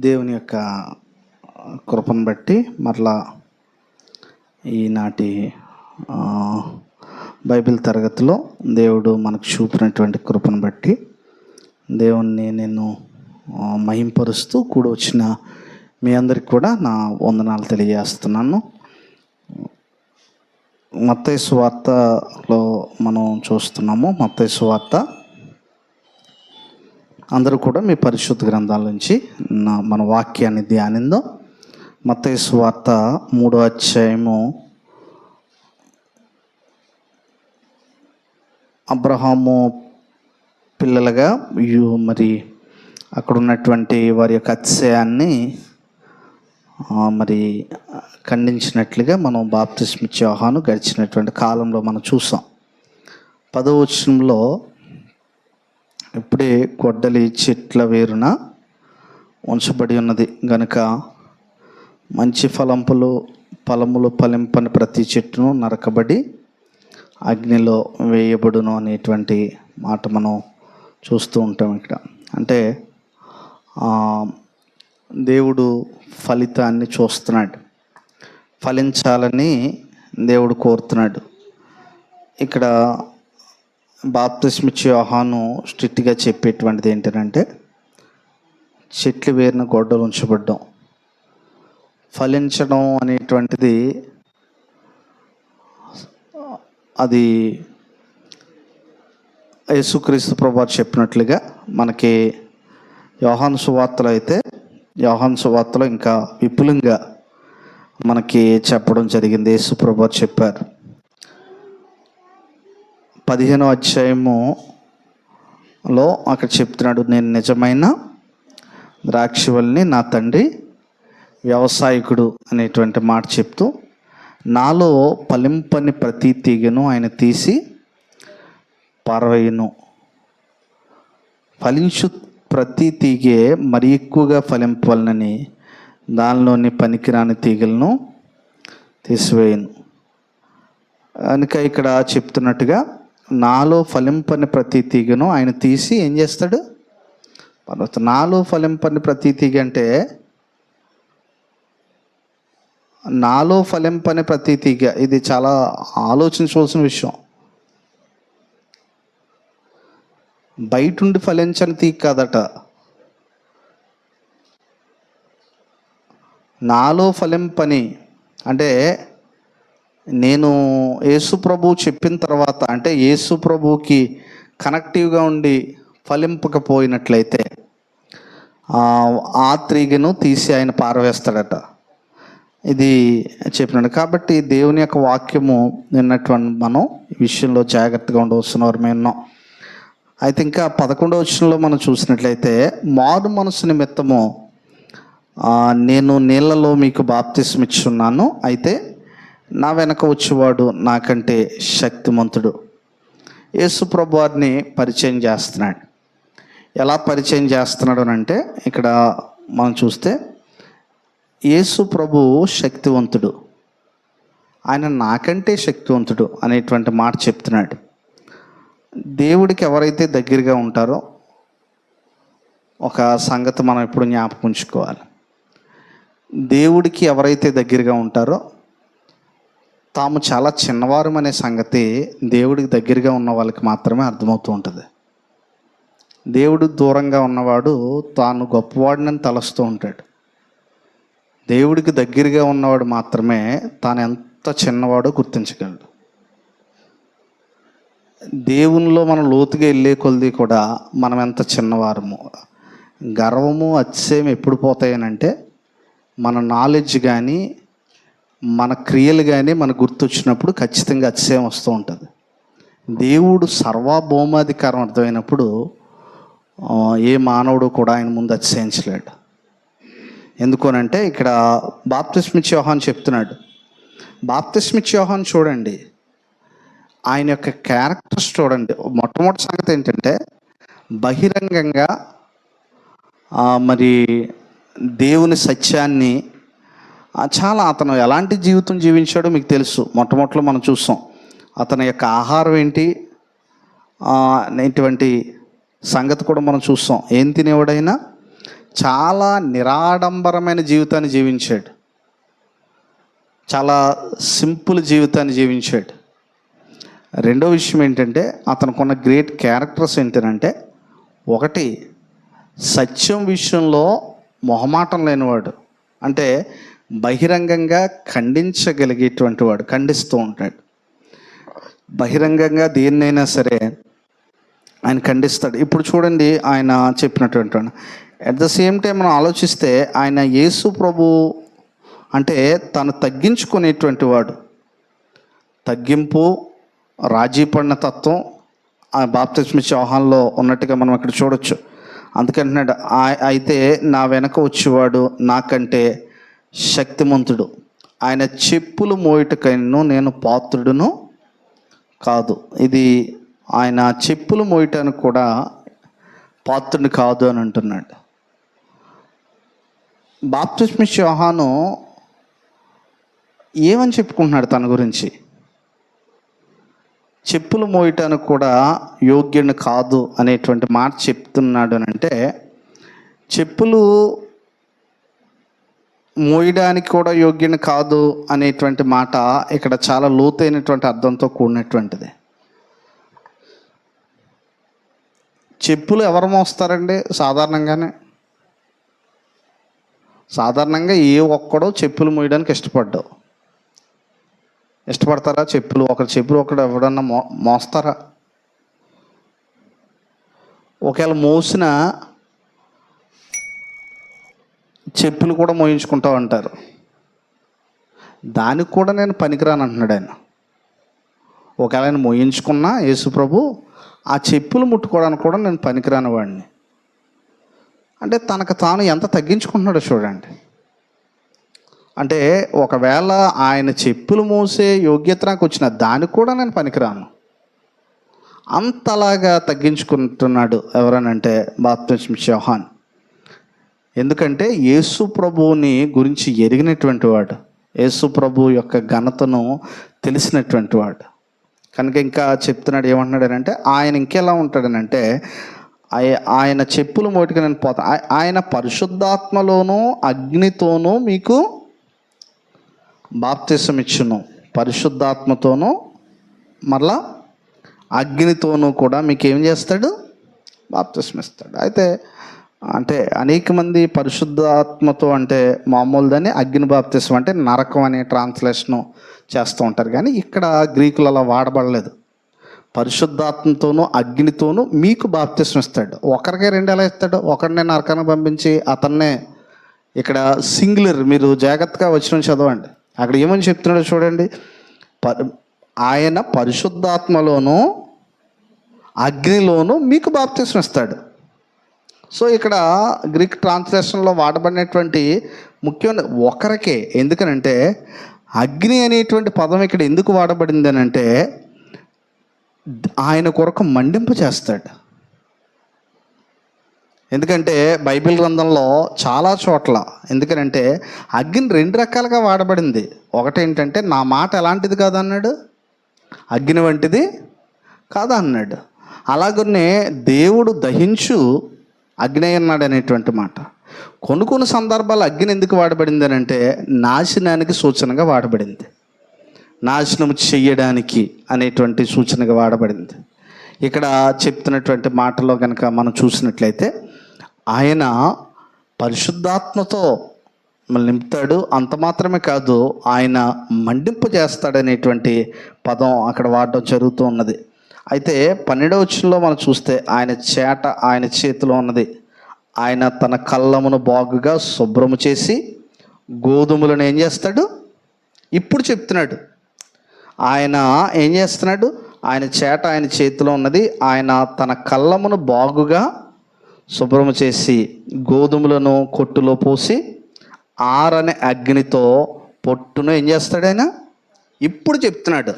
దేవుని యొక్క కృపను బట్టి మరలా ఈనాటి బైబిల్ తరగతిలో దేవుడు మనకు చూపినటువంటి కృపను బట్టి దేవుణ్ణి నేను మహింపరుస్తూ కూడి వచ్చిన మీ అందరికి కూడా నా వందనాలు తెలియజేస్తున్నాను. మత్తయి సువార్తలో మనం చూస్తున్నాము. మత్తయి సువార్త అందరూ కూడా మీ పరిశుద్ధ గ్రంథాల నుంచి మన వాక్యాన్ని ధ్యానిందాం. మత్తయి సువార్త 3వ అధ్యాయము అబ్రహాము పిల్లలుగా మరి అక్కడ ఉన్నటువంటి వారి యొక్క అతిశయాన్ని మరి ఖండించినట్లుగా మనం బాప్తిస్మిచ్చే యోహాను గడిచినటువంటి కాలంలో మనం చూసాం. 10వ వచనంలో ఇప్పుడే గొడ్డలి చెట్ల వేరున ఉంచబడి ఉన్నది గనుక మంచి ఫలములు ఫలింపని ప్రతి చెట్టును నరకబడి అగ్నిలో వేయబడును అనేటువంటి మాట మనం చూస్తూ ఉంటాం. ఇక్కడ అంటే దేవుడు ఫలితాన్ని చూస్తున్నాడు, ఫలించాలని దేవుడు కోరుతున్నాడు. ఇక్కడ బాప్తిస్మిచ్చే యోహాను స్ట్రిక్ట్గా చెప్పేటువంటిది ఏంటంటే చెట్లు వేరిన గొడ్డలు ఉంచబడ్డం, ఫలించడం అనేటువంటిది అది యేసుక్రీస్తు ప్రభువు చెప్పినట్లుగా మనకి యోహాను సువార్తలో అయితే యోహాను సువార్తలో ఇంకా విపులంగా మనకి చెప్పడం జరిగింది. యేసు ప్రభువు చెప్పారు 15వ అధ్యాయములో అక్కడ చెప్తున్నాడు, నేను నిజమైన ద్రాక్షవల్లిని, నా తండ్రి వ్యవసాయకుడు అనేటువంటి మాట చెప్తూ నాలో ఫలింపని ప్రతి తీగను ఆయన తీసి పారవేయును. ఫలించు ప్రతి తీగే మరి ఎక్కువగా ఫలింపాలని దానిలోని పనికిరాని తీగలను తీసివేయను. కనుక ఇక్కడ చెప్తున్నట్టుగా నాలో ఫలింపని ప్రతి తీగను ఆయన తీసి ఏం చేస్తాడు? నాలో ఫలింపని ప్రతి తీగ అంటే నాలో ఫలింపని ప్రతి తీగ, ఇది చాలా ఆలోచించవలసిన విషయం. బయటుండి ఫలించని తీగ కాదట, నాలో ఫలింపని అంటే నేను యేసు ప్రభువు చెప్పిన తర్వాత, అంటే యేసు ప్రభువుకి కనెక్టివ్గా ఉండి ఫలింపకపోయినట్లయితే ఆ తీగను తీసి ఆయన పారవేస్తాడట. ఇది చెప్పినాడు. కాబట్టి దేవుని యొక్క వాక్యము నిన్నటువంటి మనం ఈ విషయంలో జాగ్రత్తగా ఉండవలసిన వారమే ఉన్నాం. అయితే ఇంకా 11వ వచనంలో మనం చూసినట్లయితే మారు మనసు నిమిత్తము నేను నీళ్ళలో మీకు బాప్తిస్మిచ్చున్నాను, అయితే నా వెనక వచ్చేవాడు నాకంటే శక్తిమంతుడు. యేసు ప్రభు వారిని పరిచయం చేస్తున్నాడు. ఎలా పరిచయం చేస్తున్నాడు అంటే ఇక్కడ మనం చూస్తే యేసు ప్రభు శక్తివంతుడు, ఆయన నాకంటే శక్తివంతుడు అనేటువంటి మాట చెప్తున్నాడు. దేవుడికి ఎవరైతే దగ్గరగా ఉంటారో ఒక సంగతి మనం ఎప్పుడు జ్ఞాపకం ఉంచుకోవాలి. దేవుడికి ఎవరైతే దగ్గరగా ఉంటారో తాము చాలా చిన్నవారం అనే సంగతి దేవుడికి దగ్గరగా ఉన్న వాళ్ళకి మాత్రమే అర్థమవుతూ ఉంటుంది. దేవుడు దూరంగా ఉన్నవాడు తాను గొప్పవాడిని తలస్తూ ఉంటాడు. దేవుడికి దగ్గరగా ఉన్నవాడు మాత్రమే తాను ఎంత చిన్నవాడో గుర్తించగలడు. దేవునిలో మనం లోతుగా వెళ్ళే కొలది కూడా మనం ఎంత చిన్నవారము. గర్వము అతిశయం ఎప్పుడు పోతాయనంటే మన నాలెడ్జ్ కానీ మన క్రియలు కానీ మనకు గుర్తొచ్చినప్పుడు ఖచ్చితంగా అతిశయం వస్తూ ఉంటుంది. దేవుడు సర్వభౌమాధికారం అర్థమైనప్పుడు ఏ మానవుడు కూడా ఆయన ముందు అతిశయించలేడు. ఎందుకోనంటే ఇక్కడ బాప్తిస్మిచ్చే యోహాను చెప్తున్నాడు. బాప్తిస్మిచ్చే యోహాను చూడండి, ఆయన యొక్క క్యారెక్టర్స్ చూడండి. మొట్టమొదటి సంగతి ఏంటంటే బహిరంగంగా మరి దేవుని సత్యాన్ని చాలా అతను ఎలాంటి జీవితం జీవించాడో మీకు తెలుసు. మొట్టమొదటిలో మనం చూస్తాం అతని యొక్క ఆహారం ఏంటి, ఇటువంటి సంగతి కూడా మనం చూస్తాం. ఏం తినేవాడైనా చాలా నిరాడంబరమైన జీవితాన్ని జీవించాడు. చాలా సింపుల్ జీవితాన్ని జీవించాడు. రెండో విషయం ఏంటంటే అతనుకున్న గ్రేట్ క్యారెక్టర్స్ ఏంటంటే, ఒకటి, సత్యం విషయంలో మొహమాటం లేనివాడు. అంటే బహిరంగంగా ఖండించగలిగేటువంటి వాడు, ఖండిస్తూ ఉంటాడు. బహిరంగంగా దేన్నైనా సరే ఆయన ఖండిస్తాడు. ఇప్పుడు చూడండి ఆయన చెప్పినటువంటి అట్ ద సేమ్ టైం మనం ఆలోచిస్తే ఆయన యేసు ప్రభు అంటే తను తగ్గించుకునేటువంటి వాడు. తగ్గింపు, రాజీ పడిన తత్వం ఆ బాప్తిస్మ యోహానులో ఉన్నట్టుగా మనం అక్కడ చూడొచ్చు. అందుకంటున్నాడు, అయితే నా వెనక వచ్చేవాడు నాకంటే శక్తిమంతుడు, ఆయన చెప్పులు మోయటకైనా నేను పాత్రుడును కాదు. ఇది ఆయన చెప్పులు మోయటానికి కూడా పాత్రుడు కాదు అని అంటున్నాడు. బాప్తిస్మ యోహాను ఏమని చెప్పుకుంటున్నాడు తన గురించి? చెప్పులు మోయటానికి కూడా యోగ్యుని కాదు అనేటువంటి మాట చెప్తున్నాడు అని అంటే, చెప్పులు మోయడానికి కూడా యోగ్యుని కాదు అనేటువంటి మాట ఇక్కడ చాలా లోతైనటువంటి అర్థంతో కూడినటువంటిది. చెప్పులు ఎవరు మోస్తారండి? సాధారణంగా ఏ ఒక్కడో చెప్పులు మోయడానికి ఇష్టపడతారా? చెప్పులు ఒకడు ఎవడన్నా మోస్తారా? ఒకవేళ మోసిన చెప్పులు కూడా మోయించుకుంటావు అంటారు. దానికి కూడా నేను పనికిరాను అంటున్నాడు ఆయన. ఒకవేళ ఆయన మోయించుకున్నా యేసు ప్రభు, ఆ చెప్పులు ముట్టుకోవడానికి కూడా నేను పనికిరాని వాడిని. అంటే తనకు తాను ఎంత తగ్గించుకుంటున్నాడో చూడండి. అంటే ఒకవేళ ఆయన చెప్పులు మోసే యోగ్యత నాకు వచ్చిన దానికి కూడా నేను పనికిరాను, అంతలాగా తగ్గించుకుంటున్నాడు. ఎవరనంటే బాప్తిస్మ యోహాను. ఎందుకంటే యేసు ప్రభువుని గురించి ఎరిగినటువంటి వాడు, యేసు ప్రభు యొక్క ఘనతను తెలిసినటువంటి వాడు కనుక ఇంకా చెప్తున్నాడు. ఏమంటున్నాడనంటే, ఆయన ఇంకెలా ఉంటాడనంటే, ఆయన చెప్పులు మోటికి నేను పోతా, ఆయన పరిశుద్ధాత్మలోనూ అగ్నితోనూ మీకు బాప్తిసం ఇచ్చును, పరిశుద్ధాత్మతోనూ మరలా అగ్నితోనూ కూడా మీకు ఏం చేస్తాడు? బాప్తిసం ఇస్తాడు. అయితే అంటే అనేక మంది పరిశుద్ధాత్మతో అంటే మామూలు దాన్ని అగ్ని బాప్తిసం అంటే నరకం అనే ట్రాన్స్లేషను చేస్తూ ఉంటారు. కానీ ఇక్కడ గ్రీకులు అలా వాడబడలేదు. పరిశుద్ధాత్మతోనూ అగ్నితోనూ మీకు బాప్తిసం ఇస్తాడు. ఒకరికే రెండు ఎలా ఇస్తాడు? ఒకరినే నరకానికి పంపించి అతన్నే, ఇక్కడ సింగులర్, మీరు జాగ్రత్తగా వచ్చిన చదవండి. అక్కడ ఏమని చెప్తున్నాడో చూడండి. ఆయన పరిశుద్ధాత్మలోనూ అగ్నిలోనూ మీకు బాప్తిసం ఇస్తాడు. సో ఇక్కడ గ్రీక్ ట్రాన్స్లేషన్లో వాడబడినటువంటి ముఖ్యమైన ఒకరికే. ఎందుకనంటే అగ్ని అనేటువంటి పదం ఇక్కడ ఎందుకు వాడబడింది అని అంటే, ఆయన కొరకు మండింపు చేస్తాడు. ఎందుకంటే బైబిల్ గ్రంథంలో చాలా చోట్ల ఎందుకనంటే అగ్ని రెండు రకాలుగా వాడబడింది. ఒకటేంటంటే నా మాట ఎలాంటిది కాదు అన్నాడు, అగ్ని వంటిది కాదు అన్నాడు. అలాగనే దేవుడు దహించు అగ్ని అన్నాడు అనేటువంటి మాట. కొన్ని సందర్భాలు అగ్ని ఎందుకు వాడబడింది అని అంటే నాశనానికి సూచనగా వాడబడింది, నాశనం చెయ్యడానికి అనేటువంటి సూచనగా వాడబడింది. ఇక్కడ చెప్తున్నటువంటి మాటలో కనుక మనం చూసినట్లయితే ఆయన పరిశుద్ధాత్మతో మళ్ళీ నింపుతాడు. అంత మాత్రమే కాదు, ఆయన మండింపు చేస్తాడనేటువంటి పదం అక్కడ వాడడం జరుగుతూ ఉన్నది. అయితే 12వ వచనంలో మనం చూస్తే ఆయన చేతిలో ఉన్నది. ఆయన తన కళ్ళమును బాగుగా శుభ్రము చేసి గోధుమలను ఏం చేస్తాడు? ఇప్పుడు చెప్తున్నాడు ఆయన ఏం చేస్తున్నాడు? ఆయన చేతిలో ఉన్నది. ఆయన తన కళ్ళమును బాగుగా శుభ్రము చేసి గోధుమలను కొట్టులో పోసి ఆరని అగ్నితో పొట్టును ఏం చేస్తాడు? ఆయన ఇప్పుడు చెప్తున్నాడు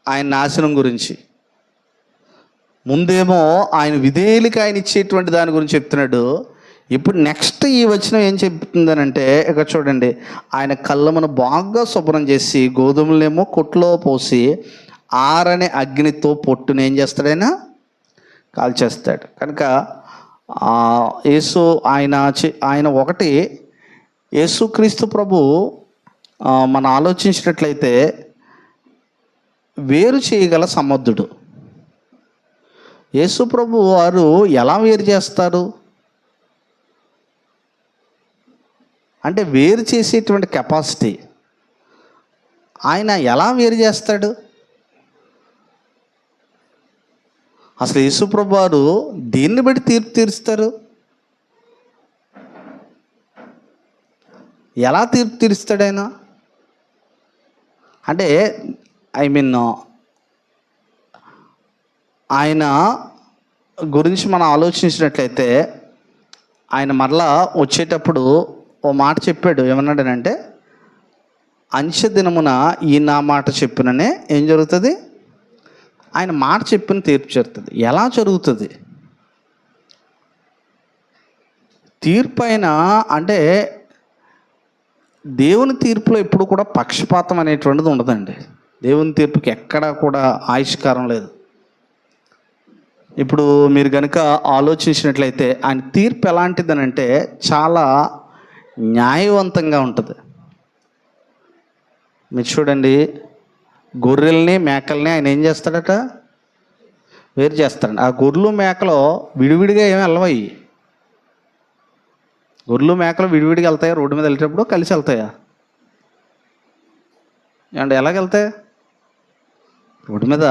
ఆయన నాశనం గురించి. ముందేమో ఆయన విధేయులకి ఆయన ఇచ్చేటువంటి దాని గురించి చెప్తున్నాడు. ఇప్పుడు నెక్స్ట్ ఈ వచనం ఏం చెప్తుందనంటే, ఇక్కడ చూడండి, ఆయన కళ్ళమును బాగా శుభ్రం చేసి గోధుమలేమో కొట్టులో పోసి ఆరని అగ్నితో పొట్టును ఏం చేస్తాడైనా కాల్చేస్తాడు. కనుక యేసు ఆయన ఒకటి యేసుక్రీస్తు ప్రభు మనం ఆలోచించినట్లయితే వేరు చేయగల సమర్థుడు. యేసు ప్రభు వారు ఎలా వేరు చేస్తారు అంటే వేరు చేసేటువంటి కెపాసిటీ ఆయన ఎలా వేరు చేస్తాడు? అసలు యేసు ప్రభు వారు దేన్ని బట్టి తీర్పు తీరుస్తారు? ఎలా తీర్పు తీరుస్తాడు ఆయన? అంటే ఆయన గురించి మనం ఆలోచించినట్లయితే ఆయన మరలా వచ్చేటప్పుడు ఓ మాట చెప్పాడు. ఏమన్నాడనంటే, అంచె దినమున ఈ నా మాట చెప్పిననే ఏం జరుగుతుంది? ఆయన మాట చెప్పిన తీర్పు జరుగుతుంది. ఎలా జరుగుతుంది తీర్పు? అయినా అంటే దేవుని తీర్పులో ఎప్పుడు కూడా పక్షపాతం అనేటువంటిది ఉండదండి. దేవుని తీర్పుకి ఎక్కడా కూడా ఆవిష్కారం లేదు. ఇప్పుడు మీరు కనుక ఆలోచించినట్లయితే ఆయన తీర్పు ఎలాంటిదనంటే చాలా న్యాయవంతంగా ఉంటుంది. మీరు చూడండి, గొర్రెల్ని మేకల్ని ఆయన ఏం చేస్తాడట? వేరు చేస్తాడండి. ఆ గొర్రెలు మేకలు విడివిడిగా ఏమి వెళ్ళవయి. గొర్రెలు మేకలు విడివిడిగా వెళ్తాయా? రోడ్డు మీద వెళ్ళేటప్పుడు కలిసి వెళ్తాయా? ఏమంటే ఎలాగెళ్తాయి? రోడ్డు మీద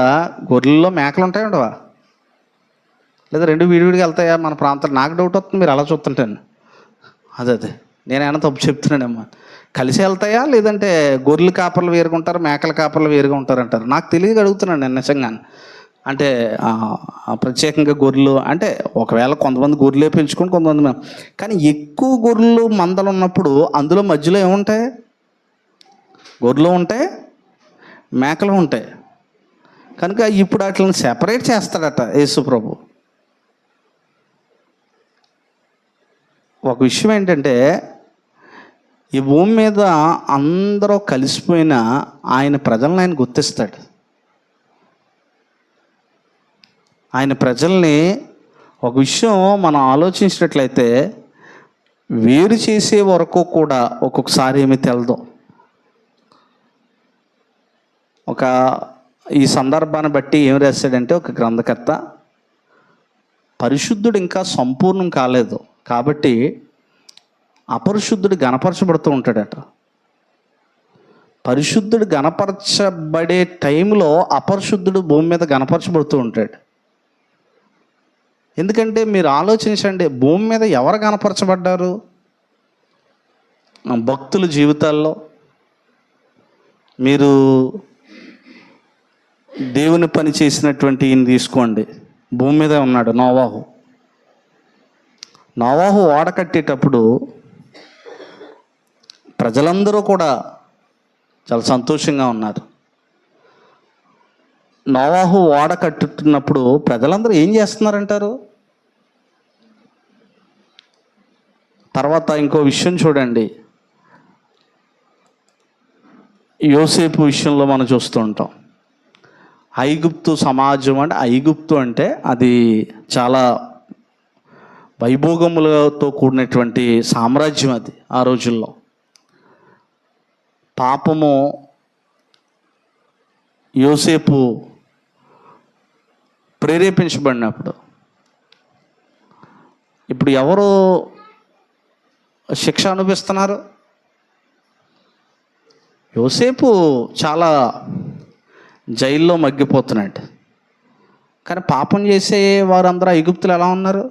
గొర్రెల్లో మేకలు ఉంటాయి ఉండవా? లేదా రెండు విడివిడిగా వెళ్తాయా మన ప్రాంతంలో? నాకు డౌట్ వస్తుంది మీరు అలా చూస్తుంటాను. అదే నేనైనా తప్పు చెప్తున్నానేమ్మా. కలిసి వెళ్తాయా లేదంటే గొర్రెలు కాపర్లు వేరుగా ఉంటారు, మేకల కాపర్లు వేరుగా ఉంటారంటారు? నాకు తెలియక అడుగుతున్నాను నేను నిజంగా. అంటే ప్రత్యేకంగా గొర్రెలు అంటే ఒకవేళ కొంతమంది గొర్రెలే పెంచుకొని కొంతమంది, కానీ ఎక్కువ గొర్రెలు మందలు ఉన్నప్పుడు అందులో మధ్యలో ఏముంటాయి? గొర్రెలు ఉంటాయి, మేకలు ఉంటాయి. కనుక ఇప్పుడు వాటిని సెపరేట్ చేస్తాడట యేసు ప్రభు. ఒక విషయం ఏంటంటే, ఈ భూమి మీద అందరూ కలిసిపోయిన ఆయన ప్రజలను ఆయన గుర్తిస్తాడు. ఆయన ప్రజల్ని ఒక విషయం మనం ఆలోచించినట్లయితే వేరు చేసే వరకు కూడా ఒక్కొక్కసారి ఏమీ తెలదు. ఈ సందర్భాన్ని బట్టి ఏం రాశాడంటే ఒక గ్రంథకర్త, పరిశుద్ధుడు ఇంకా సంపూర్ణం కాలేదు కాబట్టి అపరిశుద్ధుడు గణపరచబడుతూ ఉంటాడట. పరిశుద్ధుడు గణపరచబడే టైంలో అపరిశుద్ధుడు భూమి మీద గణపరచబడుతూ ఉంటాడు. ఎందుకంటే మీరు ఆలోచించండి, భూమి మీద ఎవరు గణపరచబడ్డారు? భక్తుల జీవితాల్లో. మీరు దేవుని పని చేసినటువంటి ఈయన తీసుకోండి, భూమి మీద ఉన్నాడు నోవాహు. నోవాహు ఓడ కట్టేటప్పుడు ప్రజలందరూ కూడా చాలా సంతోషంగా ఉన్నారు. నోవాహు ఓడ కట్టుతున్నప్పుడు ప్రజలందరూ ఏం చేస్తున్నారంటారు? తర్వాత ఇంకో విషయం చూడండి, యోసేపు విషయంలో మనం చూస్తూ ఉంటాం. ఐగుప్తు సమాజం అంటే, ఐగుప్తు అంటే అది చాలా వైభోగములతో కూడినటువంటి సామ్రాజ్యం అది ఆ రోజుల్లో. పాపము యోసేపు ప్రేరేపించబడినప్పుడు ఇప్పుడు ఎవరు శిక్ష అనుభవిస్తున్నారు? యోసేపు చాలా జైల్లో మగ్గిపోతున్నాడు. కానీ పాపం చేసే వారందరూ ఐగుప్తులు ఎలా ఉన్నారు?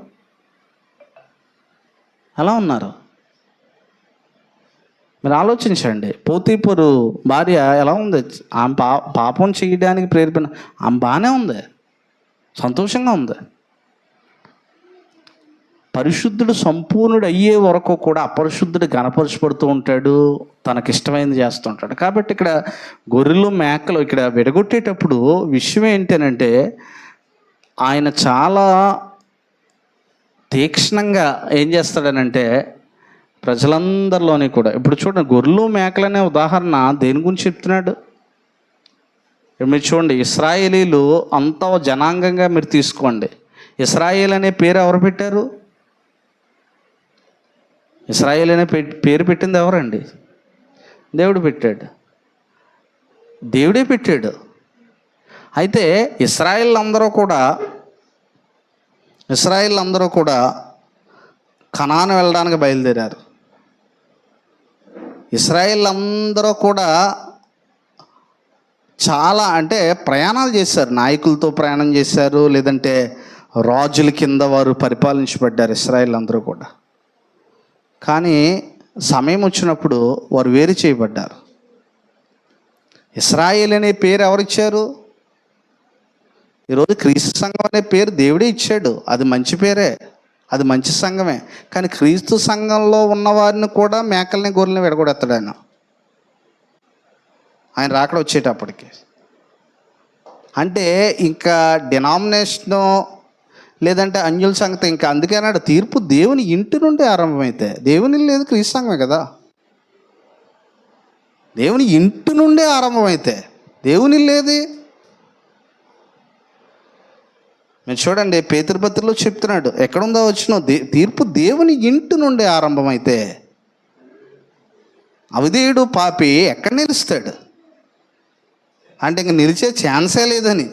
మీరు ఆలోచించండి. పోతీఫరు భార్య ఎలా ఉంది? ఆమె పాపం చేయడానికి ప్రేరేపణ, ఆమె బాగానే ఉంది, సంతోషంగా ఉంది. పరిశుద్ధుడు సంపూర్ణుడు అయ్యే వరకు కూడా అపరిశుద్ధుడు గణపరచబడుతూ ఉంటాడు, తనకిష్టమైనది చేస్తూ ఉంటాడు. కాబట్టి ఇక్కడ గొర్రెలు మేకలు ఇక్కడ విడగొట్టేటప్పుడు విషయం ఏంటనంటే, ఆయన చాలా తీక్షణంగా ఏం చేస్తాడనంటే ప్రజలందరిలోని కూడా. ఇప్పుడు చూడండి, గొర్రెలు మేకలనే ఉదాహరణ దేని గురించి చెప్తున్నాడు? మీరు చూడండి, ఇశ్రాయేలీలు అంత జనాంగంగా మీరు తీసుకోండి. ఇశ్రాయేల్ అనే పేరు ఎవరు పెట్టారు? ఇశ్రాయేల్ అనే పేరు పెట్టింది ఎవరండి? దేవుడు పెట్టాడు. దేవుడే పెట్టాడు. అయితే ఇశ్రాయేల్ అందరూ కూడా కనాను వెళ్ళడానికి బయలుదేరారు. ఇశ్రాయేల్ అందరూ కూడా చాలా ప్రయాణాలు చేశారు. నాయకులతో ప్రయాణం చేశారు, లేదంటే రాజుల కింద వారు పరిపాలించబడ్డారు ఇశ్రాయేల్ అందరూ కూడా. కానీ సమయం వచ్చినప్పుడు వారు వేరు చేయబడ్డారు. ఇశ్రాయేల్ అనే పేరు ఎవరిచ్చారు? ఈరోజు క్రీస్తు సంఘం అనే పేరు దేవుడే ఇచ్చాడు. అది మంచి పేరే, అది మంచి సంఘమే. కానీ క్రీస్తు సంఘంలో ఉన్నవారిని కూడా మేకల్ని గొర్రెల్ని విడగొడతాడు ఆయన రాకడ వచ్చేటప్పటికి. ఇంకా డినామినేషను లేదంటే అన్యుల సంగతి ఇంకా. అందుకే అన్నాడు, తీర్పు దేవుని ఇంటి నుండి ఆరంభమైతే. దేవుని లేదు, క్రీస్తు సంఘమే కదా. దేవుని ఇంటి నుండే ఆరంభమైతే దేవుని లేది. మీరు చూడండి, పేతురుపత్రిలో చెప్తున్నాడు, ఎక్కడుందో వచ్చిన తీర్పు దేవుని ఇంటి నుండి ఆరంభమైతే అవిధేయుడు పాపి ఎక్కడ నిలుస్తాడు? ఇంక నిలిచే ఛాన్సే లేదని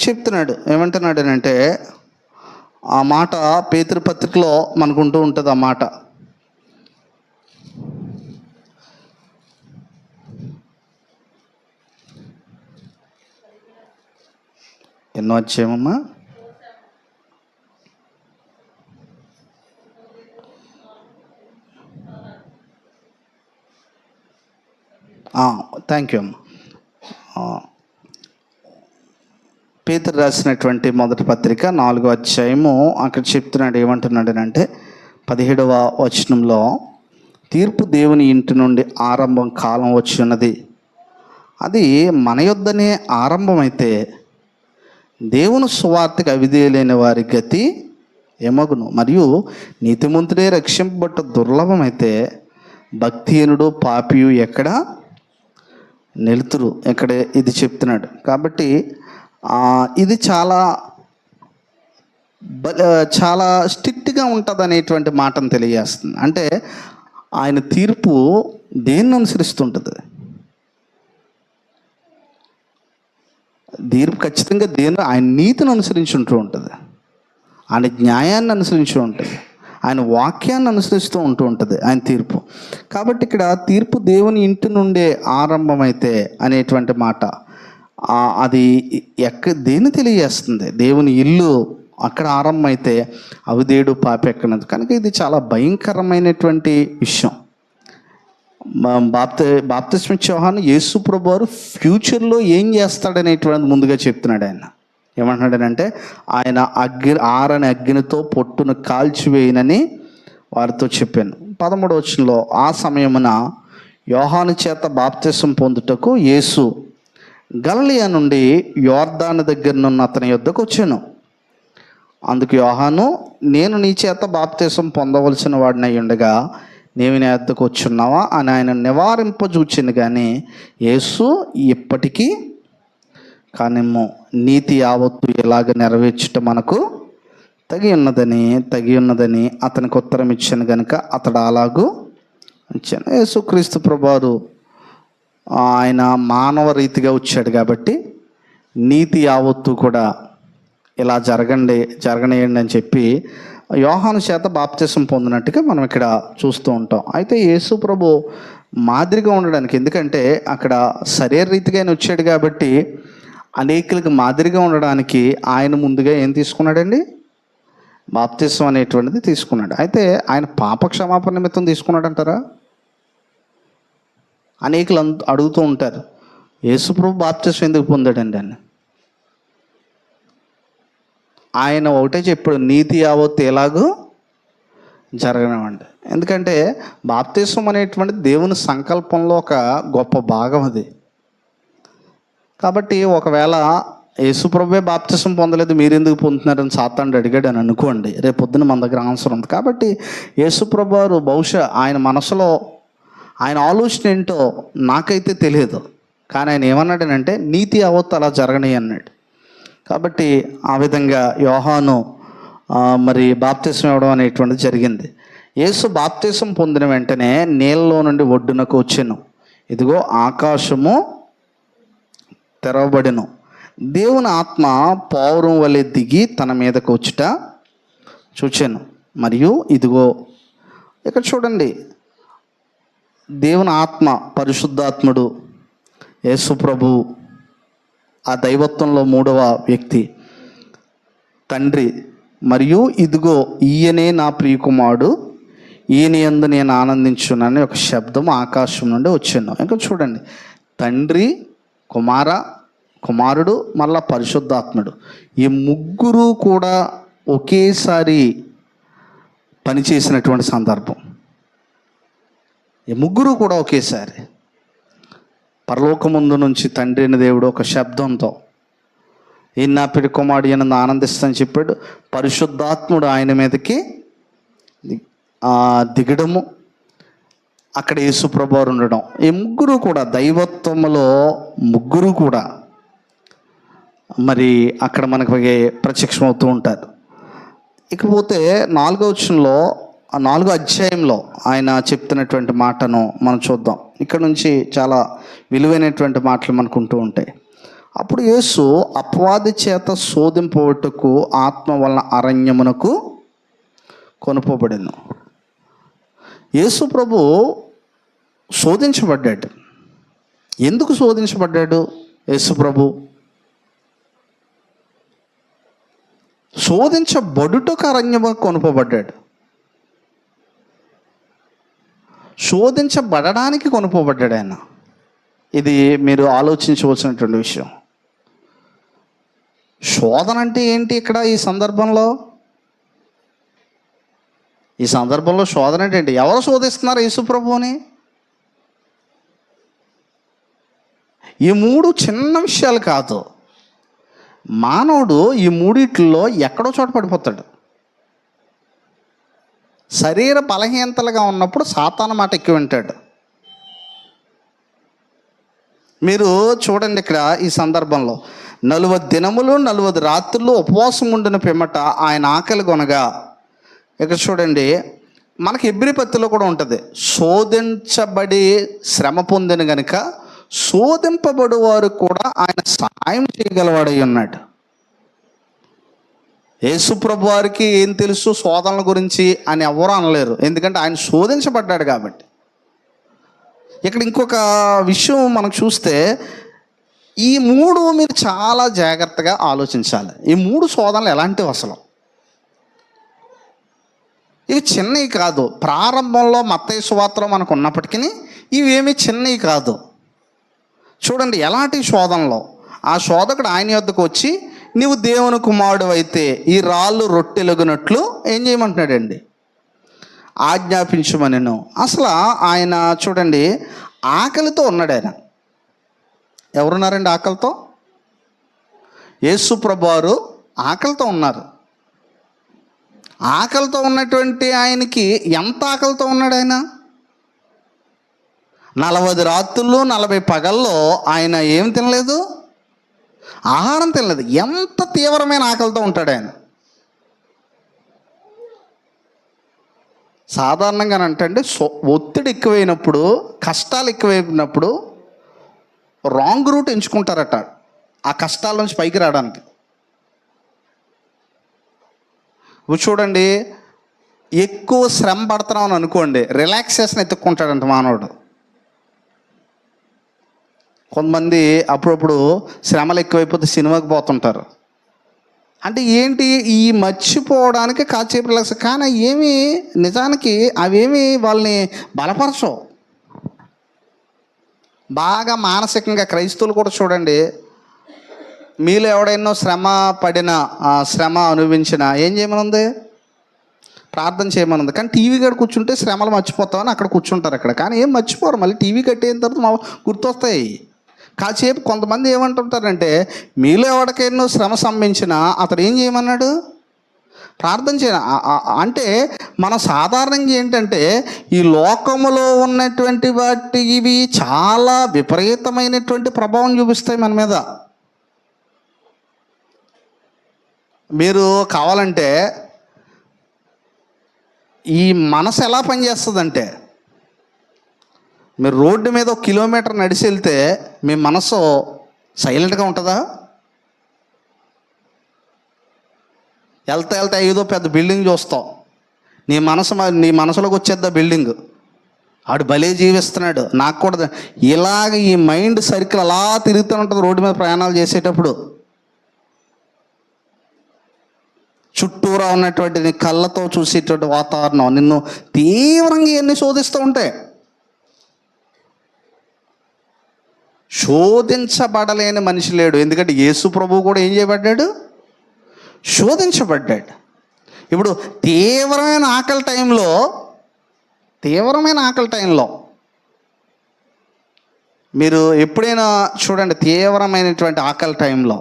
చెప్తున్నాడు. ఏమంటున్నాడు అంటే, ఆ మాట పేతురుపత్రికలో మనకుంటూ ఉంటుంది. ఆ మాట ఎన్నో అధ్యాయమమ్మా? థ్యాంక్ యూ అమ్మ. పేతురు రాసినటువంటి మొదటి పత్రిక 4వ అధ్యాయము అక్కడ చెప్తున్నాడు. ఏమంటున్నాడు అంటే 17వ వచనంలో, తీర్పు దేవుని ఇంటి నుండి ఆరంభం కాలం వచ్చి ఉన్నది. అది మన యొద్దనే ఆరంభమైతే దేవుని సువార్తకు అవిధేయులైన వారి గతి ఏమగును? మరియు నీతిమంతుడే రక్షింపబట్ట దుర్లభమైతే భక్తిహీనుడు పాపియు ఎక్కడ నిలుతురు? ఇక్కడ ఇది చెప్తున్నాడు. కాబట్టి ఇది చాలా స్ట్రిక్ట్గా ఉంటుంది అనేటువంటి మాటను తెలియజేస్తుంది. ఆయన తీర్పు దేన్ని అనుసరిస్తుంటుంది? తీర్పు ఖచ్చితంగా ఆయన నీతిని అనుసరించి ఉంటూ ఉంటుంది, ఆయన న్యాయాన్ని అనుసరించి ఉంటుంది, ఆయన వాక్యాన్ని అనుసరిస్తూ ఉంటుంది ఆయన తీర్పు. కాబట్టి ఇక్కడ తీర్పు దేవుని ఇంటి నుండే ఆరంభమైతే అనేటువంటి మాట అది దేన్ని తెలియజేస్తుంది? దేవుని ఇల్లు అక్కడ ఆరంభమైతే అవిధేయుడు పాపి ఎక్కడదు. కనుక ఇది చాలా భయంకరమైనటువంటి విషయం. బాప్తిస్మ యోహాను యేసు ప్రభువారు ఫ్యూచర్లో ఏం చేస్తాడనేటువంటి ముందుగా చెప్తున్నాడు. ఆయన ఏమంటున్నాడనంటే, ఆయన ఆరని అగ్నితో పొట్టును కాల్చివేయనని వారితో చెప్పాను. 13వ వచనంలో, ఆ సమయమున యోహాను చేత బాప్తిసం పొందుటకు యేసు గలిలయ నుండి యోర్దాను దగ్గరనున్న అతని యొద్దకు వచ్చాను. అందుకు యోహాను, నేను నీ చేత బాప్తిసం పొందవలసిన వాడిని అయి ఉండగా నీవు నా యొద్దకు వచ్చున్నావా అని ఆయన నివారింపజూచింది. కానీ యేసు ఇప్పటికీ కానేమో నీతి యావత్తు ఎలాగ నెరవేర్చుట మనకు తగి ఉన్నదని అతనికి ఉత్తరం ఇచ్చాను కనుక అతడు అలాగూ ఇచ్చాను. యేసుక్రీస్తు ప్రభువారు ఆయన మానవ రీతిగా వచ్చాడు కాబట్టి నీతి యావత్తు కూడా ఇలా జరగనేయండి అని చెప్పి యోహాను చేత బాప్తిసం పొందినట్టుగా మనం ఇక్కడ చూస్తూ ఉంటాం. అయితే యేసు ప్రభు మాదిరిగా ఉండడానికి, ఎందుకంటే అక్కడ శరీర రీతిగా ఆయన వచ్చాడు కాబట్టి అనేకులకు మాదిరిగా ఉండడానికి ఆయన ముందుగా ఏం తీసుకున్నాడండి? బాప్తిసం అనేటువంటిది తీసుకున్నాడు. అయితే ఆయన పాప క్షమాపణ నిమిత్తం తీసుకున్నాడు అంటారా? అనేకులు అడుగుతూ ఉంటారు, యేసుప్రభు బాప్తిసం ఎందుకు పొందాడండి అని. ఆయన ఒకటే చెప్పాడు, నీతి యావత్తు ఎలాగూ జరగనివ్వండి. ఎందుకంటే బాప్తిసం అనేటువంటిది దేవుని సంకల్పంలో ఒక గొప్ప భాగం అది. కాబట్టి ఒకవేళ యేసుప్రభువే బాప్తిసం పొందలేదు, మీరెందుకు పొందుతున్నారని సాతానుడు అడిగాడు అని అనుకోండి, రేపు పొద్దున మన దగ్గర ఆన్సర్ ఉంది. కాబట్టి యేసుప్రభు వారు బహుశా ఆయన మనసులో ఆయన ఆలోచన ఏంటో నాకైతే తెలియదు, కానీ ఆయన ఏమన్నాడనంటే నీతి అవత్తు అలా జరగని అన్నాడు. కాబట్టి ఆ విధంగా యోహాను మరి బాప్తిసం ఇవ్వడం అనేటువంటిది జరిగింది. యేసు బాప్తిసం పొందిన వెంటనే నీళ్ళలో నుండి ఒడ్డునకు వచ్చెను. ఇదిగో ఆకాశము తెరవబడెను, దేవుని ఆత్మ పావురం వలె దిగి తన మీదకు వచ్చుట చూచాను. మరియు ఇదిగో ఇక్కడ చూడండి, దేవుని ఆత్మ, పరిశుద్ధాత్ముడు, యేసు ప్రభు, ఆ దైవత్వంలో మూడవ వ్యక్తి తండ్రి. మరియు ఇదిగో ఈయనే నా ప్రియకుమారుడు, ఈయన యందు నేను ఆనందించున్నానని ఒక శబ్దం ఆకాశం నుండి వచ్చాను. ఇంకా చూడండి, తండ్రి, కుమారుడు, మళ్ళా పరిశుద్ధాత్ముడు, ఈ ముగ్గురు కూడా ఒకేసారి పనిచేసినటువంటి సందర్భం. ఈ ముగ్గురు కూడా ఒకేసారి పరలోకముందు నుంచి తండ్రి అయిన దేవుడు ఒక శబ్దంతో ఈయన నా ప్రియ కుమారుడు, ఈయన ఆనందిస్తానని చెప్పాడు. పరిశుద్ధాత్ముడు ఆయన మీదకి దిగడము, అక్కడ యేసుప్రభు వారు ఉండడం, ఈ ముగ్గురు కూడా దైవత్వములో ముగ్గురు కూడా మరి అక్కడ మనకి ప్రత్యక్షమవుతూ ఉంటారు. ఇకపోతే 4వ వచనంలో, 4వ అధ్యాయంలో ఆయన చెప్తున్నటువంటి మాటను మనం చూద్దాం. ఇక్కడ నుంచి చాలా విలువైనటువంటి మాటలు మనకు ఉంటూ ఉంటాయి. అప్పుడు యేసు అపవాది చేత శోధింపబట్టుకు ఆత్మ వలన అరణ్యమునకు కొనుపోబడెను. యేసు ప్రభు శోధించబడ్డాడు. ఎందుకు శోధించబడ్డాడు యేసు ప్రభు? శోధించబడుటకు అరణ్యమునకు కొనుపోబడ్డాడు. శోధించబడడానికి కొనుపోబడ్డాడు ఆయన. ఇది మీరు ఆలోచించవలసినటువంటి విషయం. శోధన అంటే ఏంటి ఇక్కడ ఈ సందర్భంలో? ఈ సందర్భంలో శోధన ఏంటి? ఎవరు శోధిస్తున్నారు యేసుప్రభుని? ఈ మూడు చిన్న విషయాలు కాదు. మానవుడు ఈ మూడిట్లో ఎక్కడో చోట పడిపోతాడు. శరీర బలహీనతలుగా ఉన్నప్పుడు సాతాను మాట ఎక్కువ వింటాడు. మీరు చూడండి, ఇక్కడ ఈ సందర్భంలో 40 దినములు 40 రాత్రులు ఉపవాసం ఉండిన పిమ్మట ఆయన ఆకలి కొనగా, ఇక్కడ చూడండి, మనకి హెబ్రీ పత్రికలో కూడా ఉంటుంది, శోధించబడి శ్రమ పొందిన గనుక శోధింపబడు వారు కూడా ఆయన సహాయం చేయగలవాడై ఉన్నాడు. యేసుప్రభు వారికి ఏం తెలుసు శోధనల గురించి అని ఎవరు అనలేరు, ఎందుకంటే ఆయన శోధించబడ్డాడు కాబట్టి. ఇక్కడ ఇంకొక విషయం మనం చూస్తే, ఈ మూడు మీరు చాలా జాగ్రత్తగా ఆలోచించాలి. ఈ మూడు శోధనలు ఎలాంటివి అసలు? ఇవి చిన్నవి కాదు. ప్రారంభంలో మత్తయి సువార్తలో మనకు ఉన్నప్పటికీ ఇవేమీ చిన్నవి కాదు. చూడండి ఎలాంటి శోధనలో, ఆ శోధకుడు ఆయన యొద్దకు వచ్చి, నీవు దేవుని కుమారుడు అయితే ఈ రాళ్ళు రొట్టెలుగునట్లు ఏం చేయమంటున్నాడండి? ఆజ్ఞాపించమనెను. అసలు ఆయన చూడండి ఆకలితో ఉన్నాడు. ఆయన ఎవరున్నారండి ఆకలితో? యేసు ప్రభువారు ఆకలితో ఉన్నారు. ఆకలితో ఉన్నటువంటి ఆయనకి ఎంత ఆకలితో ఉన్నాడు ఆయన? 40 రాత్రులు 40 పగల్లో ఆయన ఏం తినలేదు, ఆహారం తినలేదు. ఎంత తీవ్రమైన ఆకలితో ఉంటాడు ఆయన. సాధారణంగా అంటే ఒత్తిడి ఎక్కువైనప్పుడు, కష్టాలు ఎక్కువైనప్పుడు రాంగ్ రూట్ ఎంచుకుంటారట ఆ కష్టాల నుంచి పైకి రావడానికి. చూడండి, ఎక్కువ శ్రమ పడుతున్నాం అని అనుకోండి, రిలాక్సేషన్ ఎత్తుక్కుంటాడంట మానవుడు. కొంతమంది అప్పుడప్పుడు శ్రమలు ఎక్కువైపోతే సినిమాకి పోతుంటారు. అంటే ఏంటి, ఈ మర్చిపోవడానికి కాసేపు రిలాక్స్. కానీ ఏమి నిజానికి అవేమి వాళ్ళని బలపరచవు. బాగా మానసికంగా క్రైస్తవులు కూడా చూడండి, మీలో ఎవడైనా శ్రమ పడిన, శ్రమ అనుభవించిన ఏం చేయమనుంది? ప్రార్థన చేయమనుంది. కానీ టీవీ కాడ కూర్చుంటే శ్రమలు మర్చిపోతామని అక్కడ కూర్చుంటారు అక్కడ. కానీ ఏం మర్చిపోరు, మళ్ళీ టీవీ కట్టేసిన తర్వాత గుర్తొస్తాయి. కాసేపు కొంతమంది ఏమంటుంటారంటే, మీలో ఎవరికైనా శ్రమ సంభించినా అతడు ఏం చేయమన్నాడు? ప్రార్థన చేయాలి. అంటే మనం సాధారణంగా ఏంటంటే ఈ లోకములో ఉన్నటువంటి వాటి ఇవి చాలా విపరీతమైనటువంటి ప్రభావం చూపిస్తాయి మన మీద. మీరు కావాలంటే ఈ మనసు ఎలా పనిచేస్తుందంటే, మీరు రోడ్డు మీద 1 కిలోమీటర్ నడిచి వెళ్తే మీ మనసు సైలెంట్గా ఉంటుందా? వెళ్తా వెళ్తా ఏదో పెద్ద బిల్డింగ్ చూస్తావు, నీ మనసులోకి వచ్చేద్దా బిల్డింగ్, ఆడు భలే జీవిస్తున్నాడు నాకు కూడా. ఇలాగ ఈ మైండ్ సర్కిల్ అలా తిరుగుతూ ఉంటుంది రోడ్డు మీద ప్రయాణాలు చేసేటప్పుడు. చుట్టూరా ఉన్నటువంటి నీ కళ్ళతో చూసేటువంటి వాతావరణం నిన్ను తీవ్రంగా ఎన్ని శోధిస్తూ ఉంటాయి. శోధించబడలేని మనిషి లేడు. ఎందుకంటే యేసు ప్రభువు కూడా ఏం చేయబడ్డాడు? శోధించబడ్డాడు. ఇప్పుడు తీవ్రమైన ఆకలి టైంలో మీరు ఎప్పుడైనా చూడండి, తీవ్రమైనటువంటి ఆకలి టైంలో,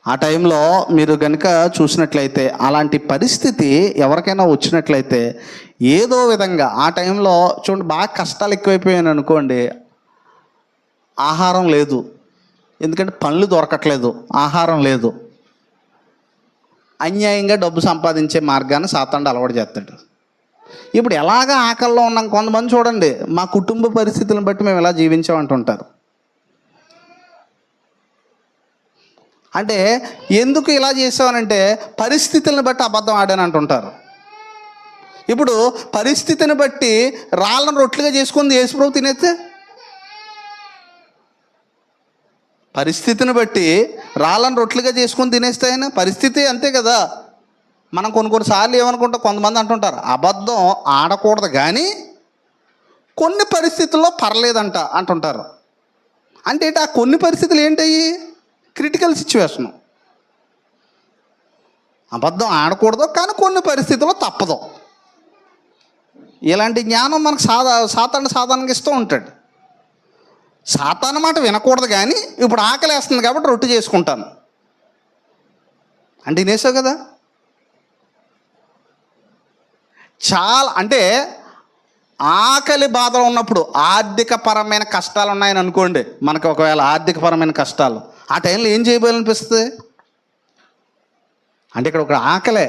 ఆ టైంలో మీరు కనుక చూసినట్లయితే, అలాంటి పరిస్థితి ఎవరికైనా వచ్చినట్లయితే ఏదో విధంగా ఆ టైంలో చూడండి, బాగా కష్టాలు ఎక్కువైపోయాను అనుకోండి, ఆహారం లేదు, ఎందుకంటే పనులు దొరకట్లేదు, ఆహారం లేదు, అన్యాయంగా డబ్బు సంపాదించే మార్గాన్ని సాతానుడు అలవాటు చేస్తాడు. ఇప్పుడు ఎలాగ ఆకలిలో ఉన్నాం, కొంతమంది చూడండి మా కుటుంబ పరిస్థితులను బట్టి మేము ఎలా జీవించామంటుంటారు. అంటే ఎందుకు ఇలా చేసామనంటే పరిస్థితులను బట్టి అబద్ధం ఆడాను అంటుంటారు. ఇప్పుడు పరిస్థితిని బట్టి రాళ్ళను రొట్టెలుగా చేసుకుంది యేసుప్రభు తినేస్తే, పరిస్థితిని బట్టి రాళ్ళను రొట్టెలుగా చేసుకొని తినేస్తే ఆయన పరిస్థితి అంతే కదా. మనం కొన్నిసార్లు ఏమనుకుంటాం, కొంతమంది అంటుంటారు అబద్ధం ఆడకూడదు కానీ కొన్ని పరిస్థితుల్లో పర్లేదంట అంటుంటారు. అంటే ఆ కొన్ని పరిస్థితులు ఏంటయ్యి? Critical situation. అబద్ధం ఆడకూడదు కానీ కొన్ని పరిస్థితుల్లో తప్పదు. ఇలాంటి జ్ఞానం మనకు సాధారణంగా ఇస్తూ ఉంటాడు. సాతాను మాట వినకూడదు కానీ ఇప్పుడు ఆకలి వేస్తుంది కాబట్టి రొట్టె చేసుకుంటాను అంటే తినేసావు కదా. చాలా అంటే ఆకలి బాధలు ఉన్నప్పుడు, ఆర్థికపరమైన కష్టాలు ఉన్నాయని అనుకోండి, మనకు ఒకవేళ ఆర్థికపరమైన కష్టాలు, ఆ టైంలో ఏం చేయబోయాలనిపిస్తుంది? అంటే ఇక్కడ ఒక ఆకలే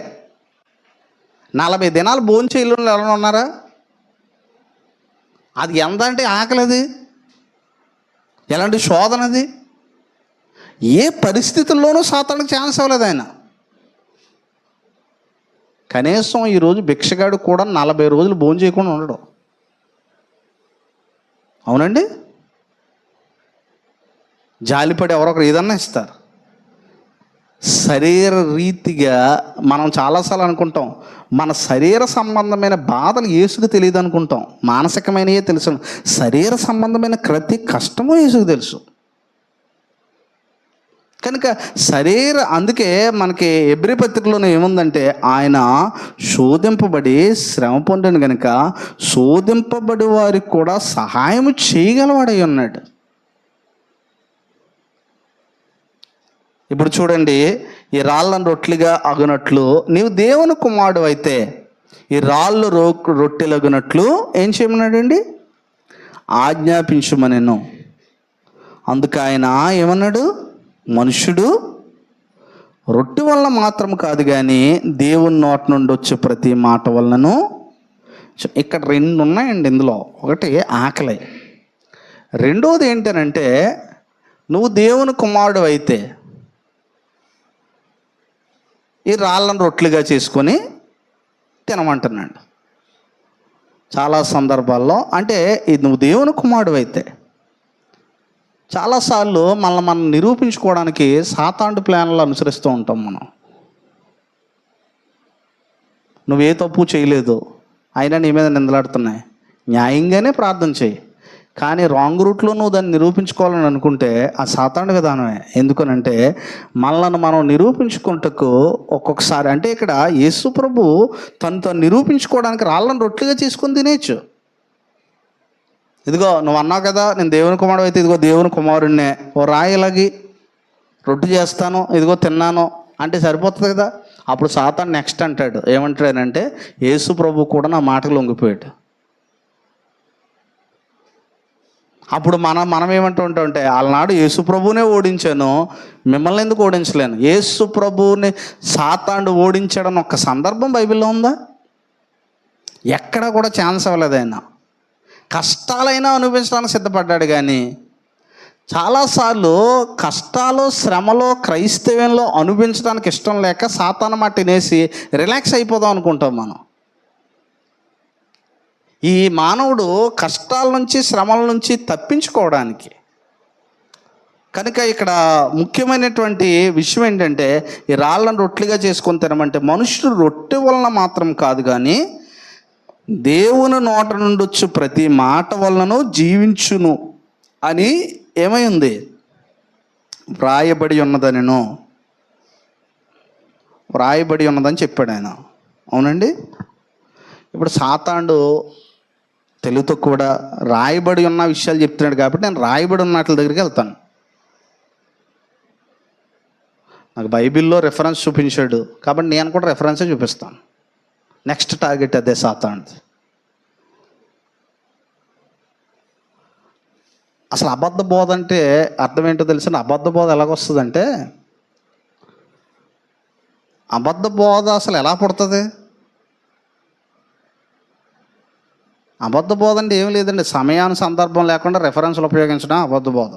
40 దినాలు భోజనం చేయలేని ఎవరైనా ఉన్నారా? అది ఎంత అంటే ఆకలి, అది ఎలాంటి శోధన, అది ఏ పరిస్థితుల్లోనూ సాతానుడికి ఛాన్స్ అవ్వలేదు ఆయన. కనీసం ఈరోజు భిక్షగాడు కూడా 40 రోజులు భోజనం చేయకుండా ఉండడు. అవునండి, జాలిపడి ఎవరొకరు ఏదన్నా ఇస్తారు. శరీర రీతిగా మనం చాలాసార్లు అనుకుంటాం మన శరీర సంబంధమైన బాధలు యేసుకు తెలియదు అనుకుంటాం, మానసికమైనవే తెలుసు. శరీర సంబంధమైన ప్రతి కష్టము యేసుకు తెలుసు. కనుక అందుకే మనకి హెబ్రీ పత్రికలోనే ఏముందంటే, ఆయన శోధింపబడి శ్రమ పొందిన కనుక శోధింపబడి వారికి కూడా సహాయం చేయగలవాడై ఉన్నాడు. ఇప్పుడు చూడండి, ఈ రాళ్ళను రొట్టెలుగా అగునట్లు నీవు దేవుని కుమారుడు అయితే ఈ రాళ్ళు రొట్టెలు అగునట్లు ఏం చేయమన్నాడండి? ఆజ్ఞాపించమనెను. అందుకు ఆయన ఏమన్నాడు? మనుష్యుడు రొట్టె వల్ల మాత్రం కాదు కానీ దేవుని నోటి నుండి వచ్చే ప్రతి మాట వలనను. ఇక్కడ 2 ఉన్నాయండి ఇందులో. ఒకటి ఆకలి, రెండోది ఏంటనంటే నువ్వు దేవుని కుమారుడు అయితే ఈ రాళ్ళను రొట్టెలుగా చేసుకొని తినమంటున్నాడు. చాలా సందర్భాల్లో అంటే ఇది నువ్వు దేవుని కుమారుడు అయితే, చాలాసార్లు మనం నిరూపించుకోవడానికి సాతానుడి ప్లాన్లు అనుసరిస్తూ ఉంటాం. నువ్వే తప్పు చేయలేదు, అయినా నీ మీద నిందలాడుతున్నాయి, న్యాయంగానే ప్రార్థన చేయి. కానీ రాంగ్ రూట్లో నువ్వు దాన్ని నిరూపించుకోవాలని అనుకుంటే ఆ సాతానుడి విధానమే. ఎందుకనంటే మనల్ని మనం నిరూపించుకుంటకు ఒక్కొక్కసారి, అంటే ఇక్కడ యేసు ప్రభు తను నిరూపించుకోవడానికి రాళ్ళను రొట్టెలుగా చేసుకొని తినేయచ్చు. ఇదిగో నువ్వు అన్నావు కదా నేను దేవుని కుమారుడు అయితే, ఇదిగో దేవుని కుమారుడినే, ఓ రాయిలాగి రొట్టె చేస్తాను, ఇదిగో తిన్నాను అంటే సరిపోతుంది కదా. అప్పుడు సాతాను నెక్స్ట్ అంటాడు, ఏమంటాడనంటే యేసు ప్రభు కూడా నా మాటకు లొంగిపోయాడు. అప్పుడు మనం ఏమంటూ ఉంటామంటే, ఆనాడు యేసు ప్రభువునే ఓడించాను, మిమ్మల్ని ఎందుకు ఓడించలేను? యేసు ప్రభువుని సాతాను ఓడించాడని ఒక సందర్భం బైబిల్లో ఉందా? ఎక్కడా కూడా ఛాన్స్ అవ్వలేదు. ఆయన కష్టాలైనా అనుభవించడానికి సిద్ధపడ్డాడు, కానీ చాలాసార్లు కష్టాలు శ్రమలో క్రైస్తవ్యంలో అనుభవించడానికి ఇష్టం లేక సాతాను మాట తినేసి రిలాక్స్ అయిపోదాం అనుకుంటాం మనం. ఈ మానవుడు కష్టాల నుంచి శ్రమల నుంచి తప్పించుకోవడానికి కనుక ఇక్కడ ముఖ్యమైనటువంటి విషయం ఏంటంటే, ఈ రాళ్ళను రొట్టెలుగా చేసుకొని తినమంటే మనుషులు రొట్టె వలన మాత్రం కాదు, కానీ దేవుని నోట నుండి వచ్చు ప్రతి మాట వలనను జీవించును అని ఏమై ఉంది, వ్రాయబడి ఉన్నదనెను. వ్రాయబడి ఉన్నదని చెప్పాడు ఆయన. అవునండి. ఇప్పుడు సాతానుడు తెలుగుతో కూడా రాయబడి ఉన్న విషయాలు చెప్తున్నాడు కాబట్టి నేను రాయబడి ఉన్న వాటి దగ్గరికి వెళ్తాను. నాకు బైబిల్లో రెఫరెన్స్ చూపించాడు కాబట్టి నేను కూడా రెఫరెన్సే చూపిస్తాను. నెక్స్ట్ టార్గెట్ అదే సాతానుది. అసలు అబద్ధ బోధ అంటే అర్థం ఏంటో తెలిసిన? అబద్ధ బోధ ఎలాగొస్తుందంటే, అబద్ధ బోధ అసలు ఎలా పుడుతుంది? అబద్ధ బోధ అంటే ఏం లేదండి, సమయాన్ని సందర్భం లేకుండా రెఫరెన్స్లు ఉపయోగించడం అబద్ధ బోధ.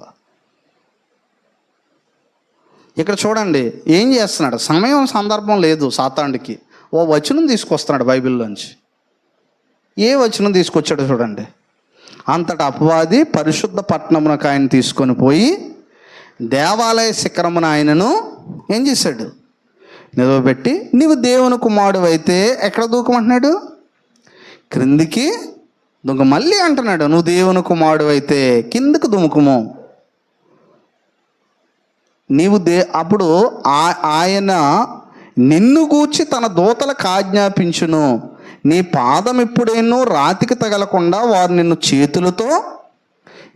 ఇక్కడ చూడండి ఏం చేస్తున్నాడు, సమయం సందర్భం లేదు సాతానుడికి. ఓ వచనం తీసుకొస్తున్నాడు బైబిల్లోంచి. ఏ వచనం తీసుకొచ్చాడో చూడండి. అంతటా అపవాది పరిశుద్ధ పట్టణమునకు ఆయన తీసుకొని పోయి దేవాలయ శిఖరమున ఆయనను ఏం చేశాడు, నిలవబెట్టి నీవు దేవుని కుమారుడు అయితే ఎక్కడ దూకమంటున్నాడు, క్రిందికి దుంక. మళ్ళీ అంటున్నాడు, నువ్వు దేవుని కుమారుడు అయితే కిందకు దుముకుము. నీవు అప్పుడు ఆయన నిన్ను గూర్చి తన దూతలకు ఆజ్ఞాపించును, నీ పాదం ఎప్పుడేనో రాతికి తగలకుండా వారు నిన్ను చేతులతో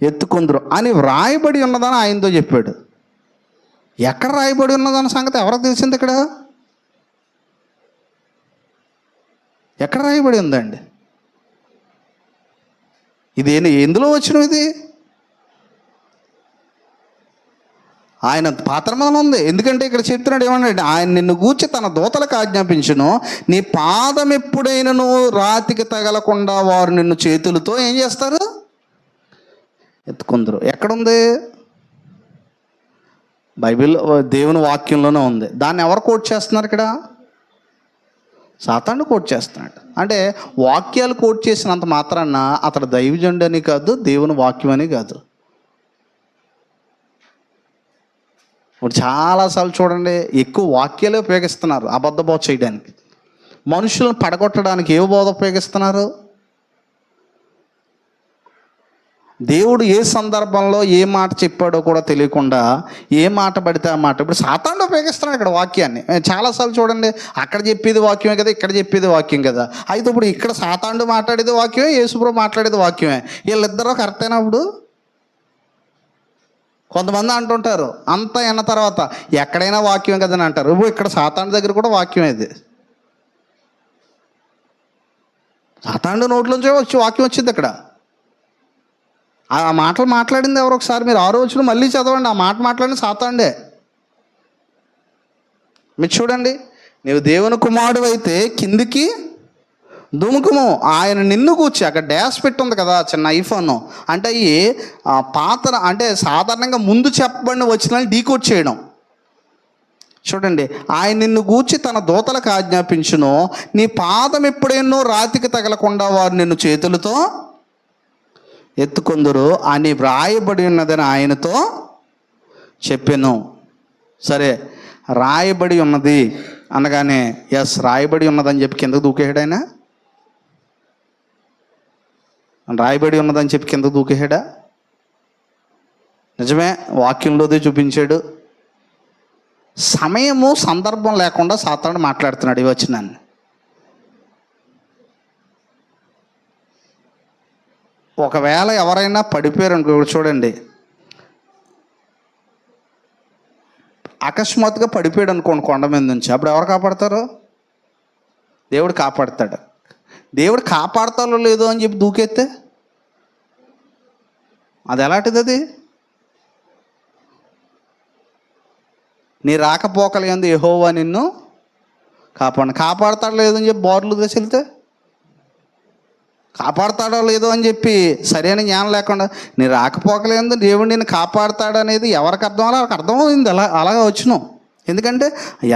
ఎత్తుకుందరు అని వ్రాయబడి ఉన్నదని ఆయనతో చెప్పాడు. ఎక్కడ రాయబడి ఉన్నదన్న సంగతి ఎవరికి తెలిసింది? ఇక్కడ ఎక్కడ రాయబడి ఉందండి? ఇది ఎందులో వచ్చిన? ఇది ఆయన పాత్రమలో ఉంది. ఎందుకంటే ఇక్కడ చెప్తున్నాడు ఏమన్నాడు, ఆయన నిన్ను గూర్చి తన దూతలకు ఆజ్ఞాపించును, నీ పాదం ఎప్పుడైనను రాతికి తగలకుండా వారు నిన్ను చేతులతో ఏం చేస్తారు, ఎత్తుకుందరు. ఎక్కడుంది? బైబిల్లో దేవుని వాక్యంలోనే ఉంది. దాన్ని ఎవరు కోట్ చేస్తున్నారు ఇక్కడ? సాతానుడు కోట్ చేస్తున్నాడు. అంటే వాక్యాలు కోట్ చేసినంత మాత్రాన అతడు దైవజనుడు అని కాదు, దేవుని వాక్యం అని కాదు. ఇప్పుడు చాలాసార్లు చూడండి, ఎక్కువ వాక్యాలే ఉపయోగిస్తున్నారు అబద్ధ బోధ చేయడానికి. మనుషులను పడగొట్టడానికి ఏ బోధ ఉపయోగిస్తున్నారు? దేవుడు ఏ సందర్భంలో ఏ మాట చెప్పాడో కూడా తెలియకుండా ఏ మాట పడితే ఆ మాట ఇప్పుడు సాతానుడు ఉపయోగిస్తున్నాడు ఇక్కడ వాక్యాన్ని. చాలాసార్లు చూడండి, అక్కడ చెప్పేది వాక్యమే కదా, ఇక్కడ చెప్పేది వాక్యం కదా. అయితే ఇప్పుడు ఇక్కడ సాతానుడు మాట్లాడేది వాక్యమే, యేసుప్రభు మాట్లాడేది వాక్యమే. వీళ్ళిద్దరూ కరెక్ట్ అయినప్పుడు కొంతమంది అంటుంటారు, అంతా అన్న తర్వాత ఎక్కడైనా వాక్యం కదని అంటారు. ఇప్పుడు ఇక్కడ సాతానుడి దగ్గర కూడా వాక్యం ఇది. సాతానుడి నోట్లోంచే వచ్చి వాక్యం వచ్చింది. ఇక్కడ ఆ మాటలు మాట్లాడింది ఎవరు? ఒకసారి మీరు 6వ వచనం మళ్ళీ చదవండి. ఆ మాట మాట్లాడింది సాతానుడే. మీరు చూడండి, నీవు దేవుని కుమారుడు అయితే కిందికి దుముకుము, ఆయన నిన్ను కూర్చి. అక్కడ డాష్ పెట్టి ఉంది కదా, చిన్న ఐఫోన్. అంటే ఈ పాత అంటే సాధారణంగా ముందు చెప్పబడిన వచనాలు డీకోడ్ చేయడం. చూడండి, ఆయన నిన్ను గూర్చి తన దూతలకు ఆజ్ఞాపించును, నీ పాదం ఎప్పుడేనో రాతికి తగలకుండా వారు నిన్ను చేతులతో ఎత్తుకొందురు అని వ్రాయబడి ఉన్నదని ఆయనతో చెప్పాను. సరే, రాయబడి ఉన్నది అనగానే ఎస్ రాయబడి ఉన్నదని చెప్పి కిందకు దూకేసాడు ఆయన. రాయబడి ఉన్నదని చెప్పి కిందకు దూకేసాడా? నిజమే, వాక్యంలోదే చూపించాడు. సమయము సందర్భం లేకుండా సాతానుడు మాట్లాడుతున్నాడు ఈ వచనాన్ని. ఒకవేళ ఎవరైనా పడిపోయారు అనుకో, చూడండి, అకస్మాత్తుగా పడిపోయాడు అనుకోండి కొండ మీద నుంచి, అప్పుడు ఎవరు కాపాడతారు? దేవుడు కాపాడతాడు. దేవుడు కాపాడతాడో లేదో అని చెప్పి దూకెత్తే అది ఎలాంటిది? అది నీ రాకపోకలు యందు యెహోవా నిన్ను కాపాడతాడో లేదో అని చెప్పి బోర్లు దశ వెళ్తే, కాపాడతాడో లేదో అని చెప్పి సరైన జ్ఞానం లేకుండా నీ రాకపోకలు యందు దేవుడు నిన్ను కాపాడతాడనేది ఎవరికి అర్థం అవ్వాలి? వాళ్ళకి అర్థమైంది. అలాగా వచ్చును. ఎందుకంటే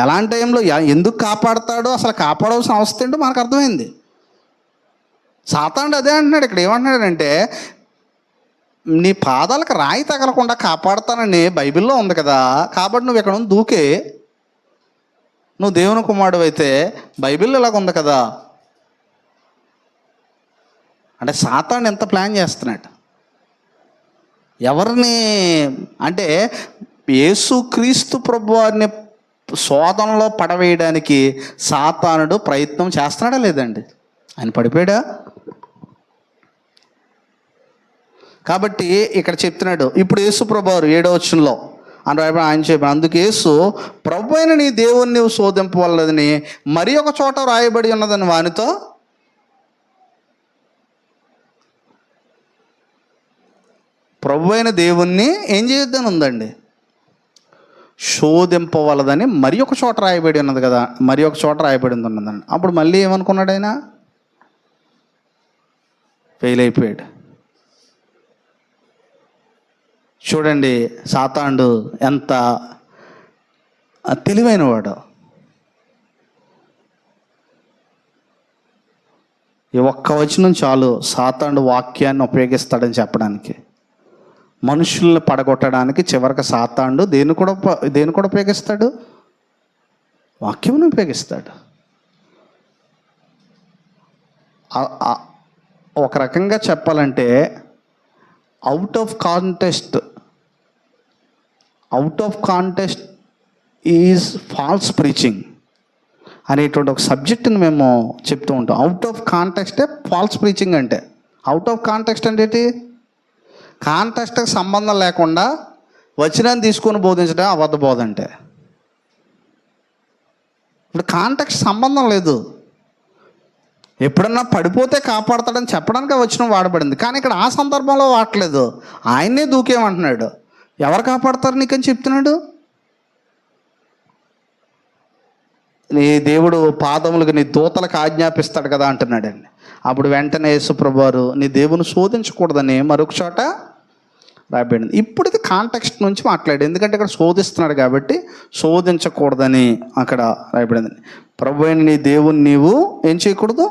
ఎలాంటి టైంలో ఎందుకు కాపాడతాడో అసలు కాపాడవలసిన అవస్థ ఏంటో మనకు అర్థమైంది. సాతానుడు అదే అంటున్నాడు ఇక్కడ. ఏమంటున్నాడంటే, నీ పాదాలకు రాయి తగలకుండా కాపాడతానని బైబిల్లో ఉంది కదా, కాబట్టి నువ్వు ఎక్కడ దూకే, నువ్వు దేవుని కుమారుడు అయితే బైబిల్లో ఇలాగ ఉంది కదా. అంటే సాతానుడు ఎంత ప్లాన్ చేస్తున్నాడు ఎవరిని అంటే, యేసుక్రీస్తు ప్రభువారిని శోధనలో పడవేయడానికి సాతానుడు ప్రయత్నం చేస్తున్నాడా లేదండి? ఆయన పడిపోయాడా? కాబట్టి ఇక్కడ చెప్తున్నాడు. ఇప్పుడు యేసు ప్రభువారు 7వ వచనంలో ఆయన చెప్పారు, అందుకు యేసు, ప్రభు అయిన నీ దేవుణ్ణి నువ్వు శోధింపవలదని మరి ఒక చోట రాయబడి ఉన్నదని వానితో, ప్రభు అయిన దేవుణ్ణి ఏం చేయొద్దని ఉందండి? శోధింపవలదని మరి ఒక చోట రాయబడి ఉన్నది కదా, మరి ఒక చోట రాయబడి ఉన్నదండి. అప్పుడు మళ్ళీ ఏమనుకున్నాడు ఆయన? ఫెయిల్ అయిపోయాడు. చూడండి సాతానుడు ఎంత తెలివైనవాడు. ఈ ఒక్క వచనం చాలు సాతానుడు వాక్యాన్ని ఉపయోగిస్తాడని చెప్పడానికి. మనుషుల్ని పడగొట్టడానికి చివరికి సాతానుడు దేన్ని కూడా ఉపయోగిస్తాడు? వాక్యమును ఉపయోగిస్తాడు. ఒక రకంగా చెప్పాలంటే out of contest is false preaching అనేటువంటి ఒక సబ్జెక్టుని మేము చెప్తూ ఉంటాం. అవుట్ ఆఫ్ కాంటెక్స్టే ఫాల్స్ ప్రీచింగ్ అంటే. అవుట్ ఆఫ్ కాంటెక్స్ట్ అంటే ఏంటి? కాంటెక్స్ట్కి సంబంధం లేకుండా వచనాన్ని తీసుకొని బోధించడం అబద్ధ బోధ అంటే. ఇప్పుడు కాంటెక్స్ట్ సంబంధం లేదు. ఎప్పుడన్నా పడిపోతే కాపాడతాడని చెప్పడానికి వచనం వాడబడింది, కానీ ఇక్కడ ఆ సందర్భంలో వాడలేదు. ఆయన్నే దూకేమంటున్నాడు. ఎవరు కాపాడతారు నీకని చెప్తున్నాడు? నీ దేవుడు పాదములకు నీ దూతలకు ఆజ్ఞాపిస్తాడు కదా అంటున్నాడండి. అప్పుడు వెంటనే యేసు ప్రభువారు నీ దేవుని శోధించకూడదని మరొక చోట రాయబడింది. ఇప్పుడు ఇది కాంటెక్స్ట్ నుంచి మాట్లాడు, ఎందుకంటే ఇక్కడ శోధిస్తున్నాడు కాబట్టి శోధించకూడదని అక్కడ రాయబడింది. ప్రభు అయిన నీ దేవుని నీవు ఏం చేయకూడదు?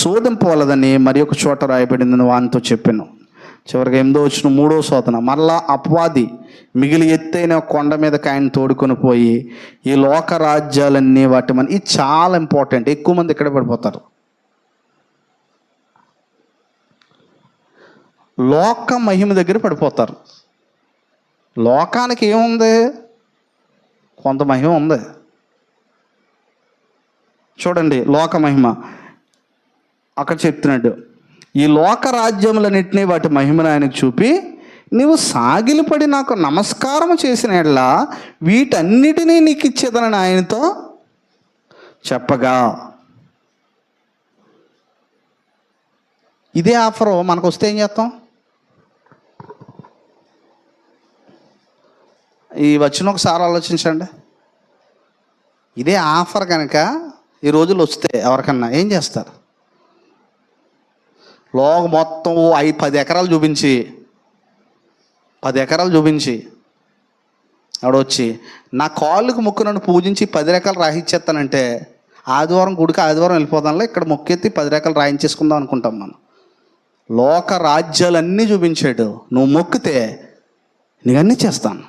శోధింపవలదని మరి ఒక చోట రాయబడిందని వానితో చెప్పాను. చివరికి 8వ వచనం 3వ శోధన. మరలా అపవాది మిగిలి ఎత్తైన కొండ మీదకి ఆయన తోడుకొని పోయి ఈ లోక రాజ్యాలన్నీ వాటి మన, ఇది చాలా ఇంపార్టెంట్. ఎక్కువ మంది ఇక్కడ పడిపోతారు. లోక మహిమ దగ్గర పడిపోతారు. లోకానికి ఏముంది? కొంత మహిమ ఉంది. చూడండి లోక మహిమ అక్కడ చెప్తున్నాడు, ఈ లోక రాజ్యములన్నింటినీ వాటి మహిమను ఆయనకు చూపి నీవు సాగిలిపడి నాకు నమస్కారం చేసిన యెడల వీటన్నిటినీ నీకు ఇచ్చేదనని ఆయనతో చెప్పగా, ఇదే ఆఫరు మనకు వస్తే ఏం చేస్తాం? ఈ వచ్చిన ఒకసారి ఆలోచించండి. ఇదే ఆఫర్ కనుక ఈ రోజులు వస్తే ఎవరికన్నా ఏం చేస్తారు? లోక మొత్తం 10 ఎకరాలు చూపించి 10 ఎకరాలు చూపించి ఆడొచ్చి నా కాళ్ళకు మొక్కు నన్ను పూజించి 10 ఎకరాలు రాయించేస్తానంటే ఆదివారం గుడికి ఆదివారం వెళ్ళిపోదాంలో ఇక్కడ మొక్కెత్తి 10 ఎకరాలు రాయించేసుకుందాం అనుకుంటాం మనం. లోక రాజ్యాలన్నీ చూపించాడు. నువ్వు మొక్కితే నీకన్నీ చేస్తాను.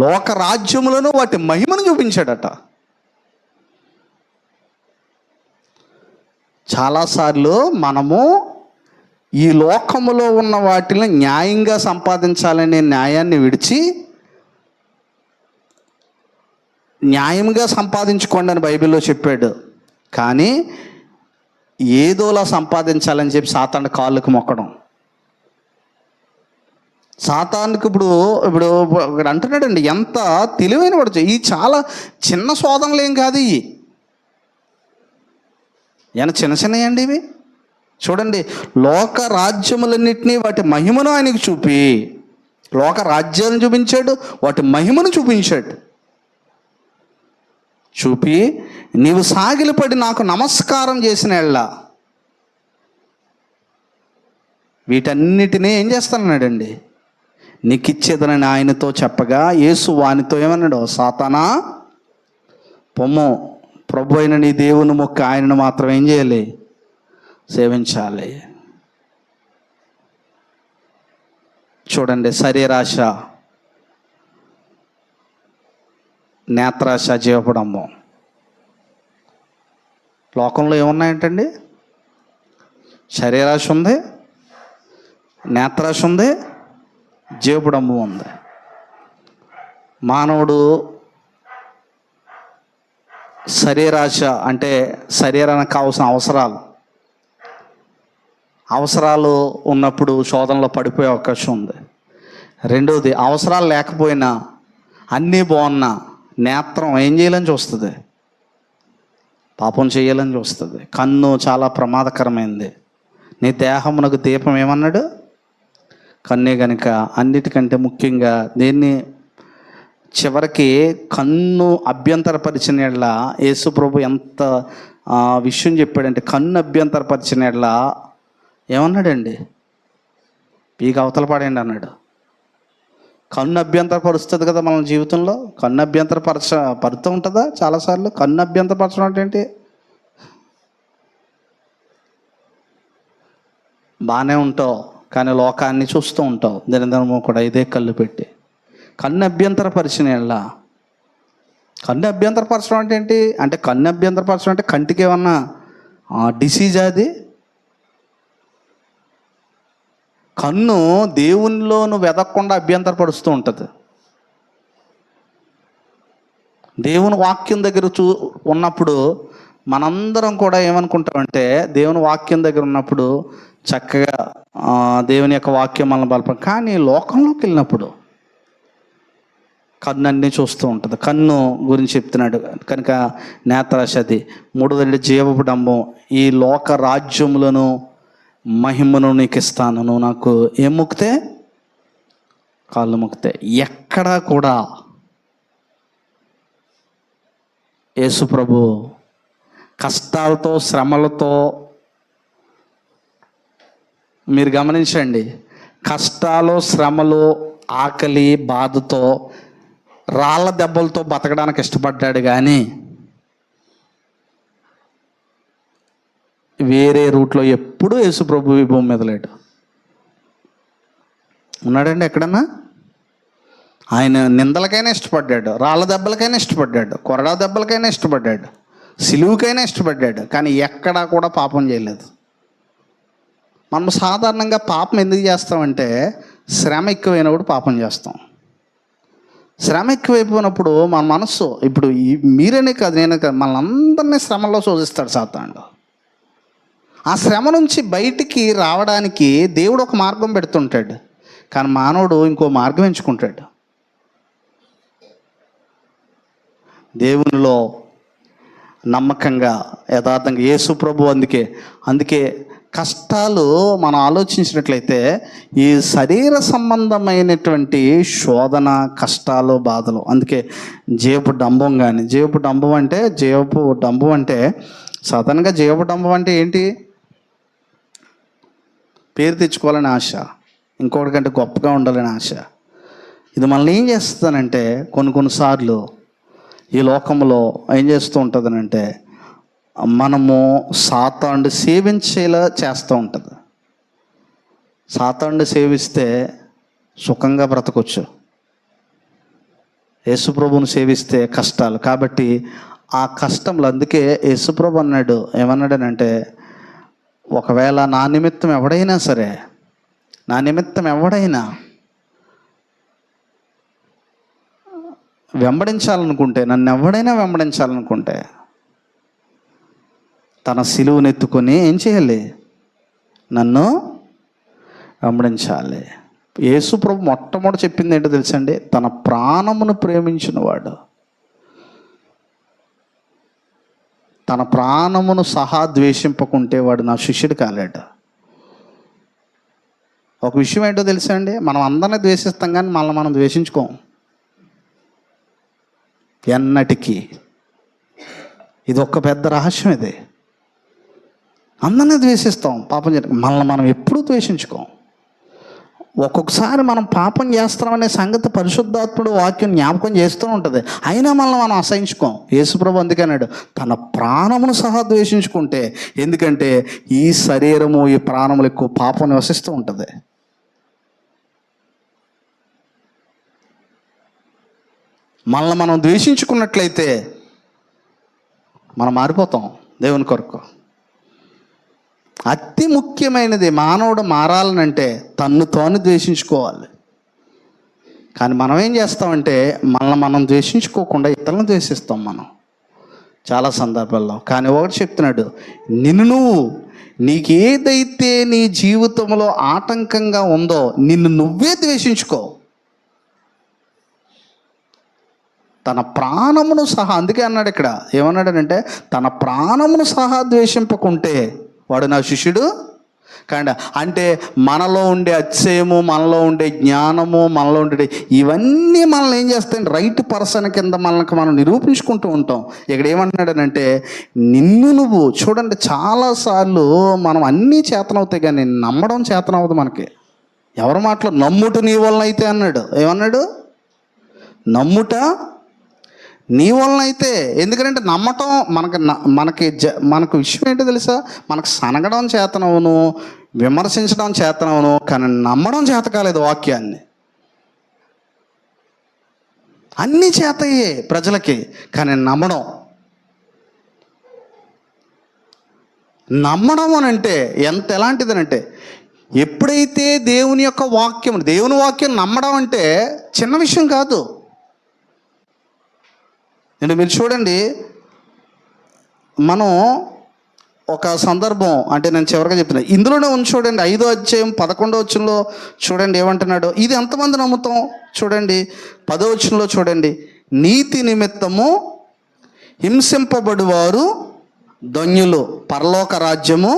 లోక రాజ్యములను వాటి మహిమను చూపించాడట. చాలాసార్లు మనము ఈ లోకములో ఉన్న వాటిని న్యాయంగా సంపాదించాలనే న్యాయాన్ని విడిచి న్యాయంగా సంపాదించుకోండి అని బైబిల్లో చెప్పాడు. కానీ ఏదోలా సంపాదించాలని చెప్పి సాతాను కాళ్ళకు మొక్కడం, సాతానుకి ఇప్పుడు ఇప్పుడు ఇక్కడ అంటున్నాడండి, ఎంత తెలివైన వాడు. ఈ చాలా చిన్న శోధనలు ఏం కాదు ఇవి, ఏమైనా చిన్న చిన్నవి అండి ఇవి. చూడండి, లోక రాజ్యములన్నింటినీ వాటి మహిమను ఆయనకు చూపి, లోక రాజ్యాలను చూపించాడు, వాటి మహిమను చూపించాడు. చూపి నీవు సాగిలపడి నాకు నమస్కారం చేసిన ఎళ్ళ వీటన్నిటినీ ఏం చేస్తానన్నాడండి, నీకు ఇచ్చేదనని ఆయనతో చెప్పగా, యేసు వానితో ఏమన్నాడు, సాతానా పొమ్ము, ప్రభు అయిన నీ దేవుని మొక్క ఆయనను మాత్రం ఏం చేయాలి, సేవించాలి. చూడండి, శరీరాశ, నేత్రాశ, జీవపడంబం. లోకంలో ఏమున్నాయంటండి? శరీరాశ ఉంది, నేత్రాశ ఉంది, జీవపడంబం ఉంది. మానవుడు శరీరాశ అంటే శరీరానికి కావాల్సిన అవసరాలు ఉన్నప్పుడు శోధనలో పడిపోయే అవకాశం ఉంది. రెండవది, అవసరాలు లేకపోయినా అన్నీ బాగున్నా నేత్రం ఏం చేయాలని చూస్తుంది, పాపం చేయాలని చూస్తుంది. కన్ను చాలా ప్రమాదకరమైంది. నీ దేహమునకు దీపం ఏమన్నాడు, కన్నే గనుక. అన్నిటికంటే ముఖ్యంగా దీన్ని చివరికి కన్ను అభ్యంతరపరిచిన ఎడల యేసు ప్రభు ఎంత విషయం చెప్పాడంటే, కన్ను అభ్యంతరపరిచిన ఎడల ఏమన్నాడండి, పీక అవతల పడండి అన్నాడు. కన్ను అభ్యంతరపరుస్తుంది కదా మన జీవితంలో. కన్ను పడుతూ ఉంటుందా చాలాసార్లు? కన్ను అభ్యంతరపరచడం అంటే ఏంటి? బాగానే ఉంటావు కానీ లోకాన్ని చూస్తూ ఉంటావు దినదినము కూడా ఇదే కళ్ళు పెట్టి. కన్ను అభ్యంతరపరిచిన ఎడల, కన్ను అభ్యంతరపరచడం అంటే ఏంటి అంటే, కన్ను అభ్యంతరపరచడం అంటే కంటికి ఏమన్నా డిసీజ్ అది? కన్ను దేవునిలో నువ్వు వెదక్కుండా అభ్యంతరపరుస్తూ ఉంటుంది. దేవుని వాక్యం దగ్గర ఉన్నప్పుడు మనందరం కూడా ఏమనుకుంటామంటే, దేవుని వాక్యం దగ్గర ఉన్నప్పుడు చక్కగా దేవుని యొక్క వాక్యం మనల్ని బలపడ, కానీ లోకంలోకి వెళ్ళినప్పుడు కన్ను అన్నీ చూస్తూ ఉంటుంది. కన్ను గురించి చెప్తున్నాడు కనుక నేత్రాశ అది. మూడోది జీవపడంబం, ఈ లోక రాజ్యములను మహిమను నీకు ఇస్తాను, నువ్వు నాకు ఏం మొక్కితే, కాళ్ళు మొక్కితే. ఎక్కడా కూడా యేసు ప్రభు కష్టాలతో శ్రమలతో, మీరు గమనించండి, కష్టాలు శ్రమలు ఆకలి బాధతో రాళ్ళ దెబ్బలతో బతకడానికి ఇష్టపడ్డాడు, కానీ వేరే రూట్లో ఎప్పుడూ యేసు ప్రభు ఈ భూమి మీద లేడు. ఉన్నాడండి ఎక్కడన్నా? ఆయన నిందలకైనా ఇష్టపడ్డాడు, రాళ్ళ దెబ్బలకైనా ఇష్టపడ్డాడు, కొరడా దెబ్బలకైనా ఇష్టపడ్డాడు, సిలువుకైనా ఇష్టపడ్డాడు, కానీ ఎక్కడా కూడా పాపం చేయలేదు. మనం సాధారణంగా పాపం ఎందుకు చేస్తామంటే, శ్రమ ఎక్కువైనప్పుడు పాపం చేస్తాం. శ్రమ ఎక్కువైపోయినప్పుడు మన మనస్సు, ఇప్పుడు మీరేనే కాదు నేనే కాదు, మనందరినీ శ్రమలో శోధిస్తాడు సాతానుడు. ఆ శ్రమ నుంచి బయటికి రావడానికి దేవుడు ఒక మార్గం పెడుతుంటాడు, కానీ మానవుడు ఇంకో మార్గం ఎంచుకుంటాడు. దేవునిలో నమ్మకంగా యథార్థంగా యేసు ప్రభు అందుకే కష్టాలు మనం ఆలోచించినట్లయితే, ఈ శరీర సంబంధమైనటువంటి శోధన, కష్టాలు, బాధలు, అందుకే జీవపు డంబం. కానీ జీవపు డంబం అంటే సాధారణంగా జీవపు డంబం అంటే ఏంటి? పేరు తెచ్చుకోవాలని ఆశ, ఇంకొకటి కంటే గొప్పగా ఉండాలని ఆశ. ఇది మనల్ని ఏం చేస్తుందనంటే, కొన్నిసార్లు ఈ లోకంలో ఏం చేస్తూ ఉంటుందనంటే, మనము సాతానుడు సేవించేలా చేస్తూ ఉంటుంది. సాతానుడు సేవిస్తే సుఖంగా బ్రతకొచ్చు, యేసుప్రభుని సేవిస్తే కష్టాలు. కాబట్టి ఆ కష్టంలో, అందుకే యేసుప్రభు అన్నాడు, ఏమన్నాడనంటే, ఒకవేళ నా నిమిత్తం ఎవడైనా వెంబడించాలనుకుంటే, నన్ను ఎవడైనా వెంబడించాలనుకుంటే తన సిలువనెత్తుకొని ఏం చేయాలి? నన్ను వెంబడించాలి. యేసు ప్రభు మొట్టమొదటి చెప్పింది ఏంటో తెలుసండి? తన ప్రాణమును ప్రేమించిన వాడు తన ప్రాణమును సహా ద్వేషింపకుంటే వాడు నా శిష్యుడు కాలేట. ఒక విషయం ఏంటో తెలుసా అండి? మనం అందరినీ ద్వేషిస్తాం కానీ మనం ద్వేషించుకోం ఎన్నటికీ. ఇది ఒక పెద్ద రహస్యం. ఇది అందరినీ ద్వేషిస్తాం, పాపం చేస్తాం, మనం ఎప్పుడూ ద్వేషించుకోం. ఒక్కొక్కసారి మనం పాపం చేస్తామనే సంగతి పరిశుద్ధాత్ముడు వాక్యం జ్ఞాపకం చేస్తూ ఉంటుంది, అయినా మనం అసహించుకోం. యేసుప్రభు అందుకన్నాడు తన ప్రాణమును సహా ద్వేషించుకుంటే. ఎందుకంటే ఈ శరీరము ఈ ప్రాణములు ఎక్కువ పాపం నివసిస్తూ ఉంటుంది. మనం ద్వేషించుకున్నట్లయితే మనం మారిపోతాం దేవుని కొరకు. అతి ముఖ్యమైనది మానవుడు మారాలనంటే తన్ను తాను ద్వేషించుకోవాలి. కానీ మనం ఏం చేస్తామంటే మనం ద్వేషించుకోకుండా ఇతరులను ద్వేషిస్తాం మనం చాలా సందర్భాల్లో. కానీ ఒకటి చెప్తున్నాడు, నీకేదైతే నీ జీవితంలో ఆటంకంగా ఉందో నిన్ను నువ్వే ద్వేషించుకో. తన ప్రాణమును సహా, అందుకే అన్నాడు ఇక్కడ, ఏమన్నాడనంటే తన ప్రాణమును సహా ద్వేషింపకుంటే వాడు నా శిష్యుడు కాండి. అంటే మనలో ఉండే అతిశయము, మనలో ఉండే జ్ఞానము, మనలో ఉండే ఇవన్నీ మనల్ని ఏం చేస్తాయి? రైట్ పర్సన్ కింద మనం నిరూపించుకుంటూ ఉంటాం. ఇక్కడ ఏమంటున్నాడనంటే నువ్వు చూడండి, చాలాసార్లు మనం అన్నీ చేతనవుతాయి కానీ నమ్మడం చేతనవుతుంది మనకి. ఎవరి మాటలు? నమ్ముట నీ వలన అయితే అన్నాడు. ఏమన్నాడు? నమ్ముట నీ వలన అయితే. ఎందుకంటే నమ్మటం మనకు విషయం ఏంటో తెలుసా? మనకు సనగడం చేతనవును, విమర్శించడం చేతనవును, కానీ నమ్మడం చేత కాలేదు వాక్యాన్ని. అన్నీ చేతయ్యే ప్రజలకి, కానీ నమ్మడం అని అంటే ఎలాంటిదనంటే, ఎప్పుడైతే దేవుని వాక్యం నమ్మడం అంటే చిన్న విషయం కాదు. మీరు చూడండి, మనం ఒక సందర్భం, అంటే నేను చివరిగా చెప్తున్నా, ఇందులోనే చూడండి 5వ అధ్యాయం 11వ వచనంలో చూడండి ఏమంటున్నాడు. ఇది ఎంతమంది నమ్ముతాం? చూడండి 10వ వచనంలో చూడండి, నీతి నిమిత్తము హింసింపబడువారు ధన్యులు, పరలోక రాజ్యము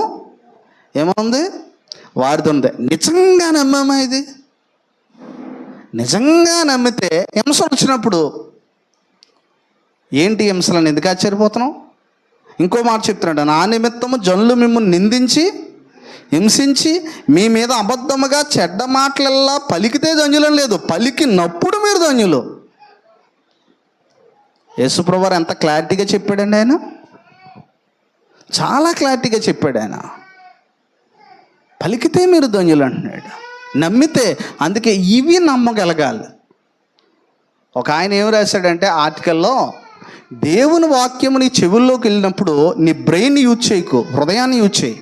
ఏముంది వారిది ఉంది. నిజంగా నమ్మామా? ఇది నిజంగా నమ్మితే హింసలు వచ్చినప్పుడు ఏంటి హింసలను ఎందుకు ఆశ్చర్యపోతున్నాం? ఇంకో మాట చెప్తున్నాడు, నా నిమిత్తము జనులు మిమ్మల్ని నిందించి హింసించి మీ మీద అబద్ధముగా చెడ్డ మాటలల్లా పలికితే ధన్యులని లేదు, పలికినప్పుడు మీరు ధన్యులు. యేసుప్రభువారు ఎంత క్లారిటీగా చెప్పాడండి ఆయన, చాలా క్లారిటీగా చెప్పాడు ఆయన. పలికితే మీరు ధన్యులు అంటున్నాడు, నమ్మితే. అందుకే ఇవి నమ్మగలగాలి. ఒక ఆయన ఏం రాశాడంటే ఆర్టికల్లో, దేవుని వాక్యము నీ చెవుల్లోకి వెళ్ళినప్పుడు నీ బ్రెయిన్ యూజ్ చేయకు, హృదయాన్ని యూజ్ చేయి.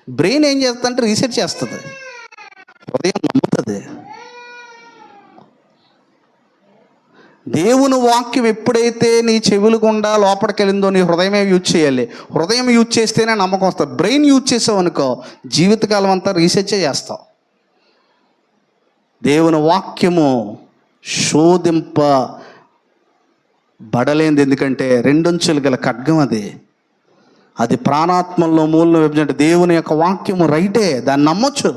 బ్రెయిన్ ఏం చేస్తుందంటే రీసెర్చ్ చేస్తుంది, హృదయం నమ్ముతుంది. దేవుని వాక్యం ఎప్పుడైతే నీ చెవులు గుండా లోపలికి వెళ్ళిందో నీ హృదయమే యూజ్ చేయాలి. హృదయం యూజ్ చేస్తేనే నమ్మకం వస్తుంది. బ్రెయిన్ యూజ్ చేసావు అనుకో జీవితకాలం అంతా రీసెర్చే చేస్తావు. దేవుని వాక్యము శోధింపబడలేంది, ఎందుకంటే 2 అంచులు గల ఖడ్గం అది ప్రాణాత్మల్లో మూలను విభజించే. దేవుని యొక్క వాక్యము రైటే, దాన్ని నమ్మొచ్చు.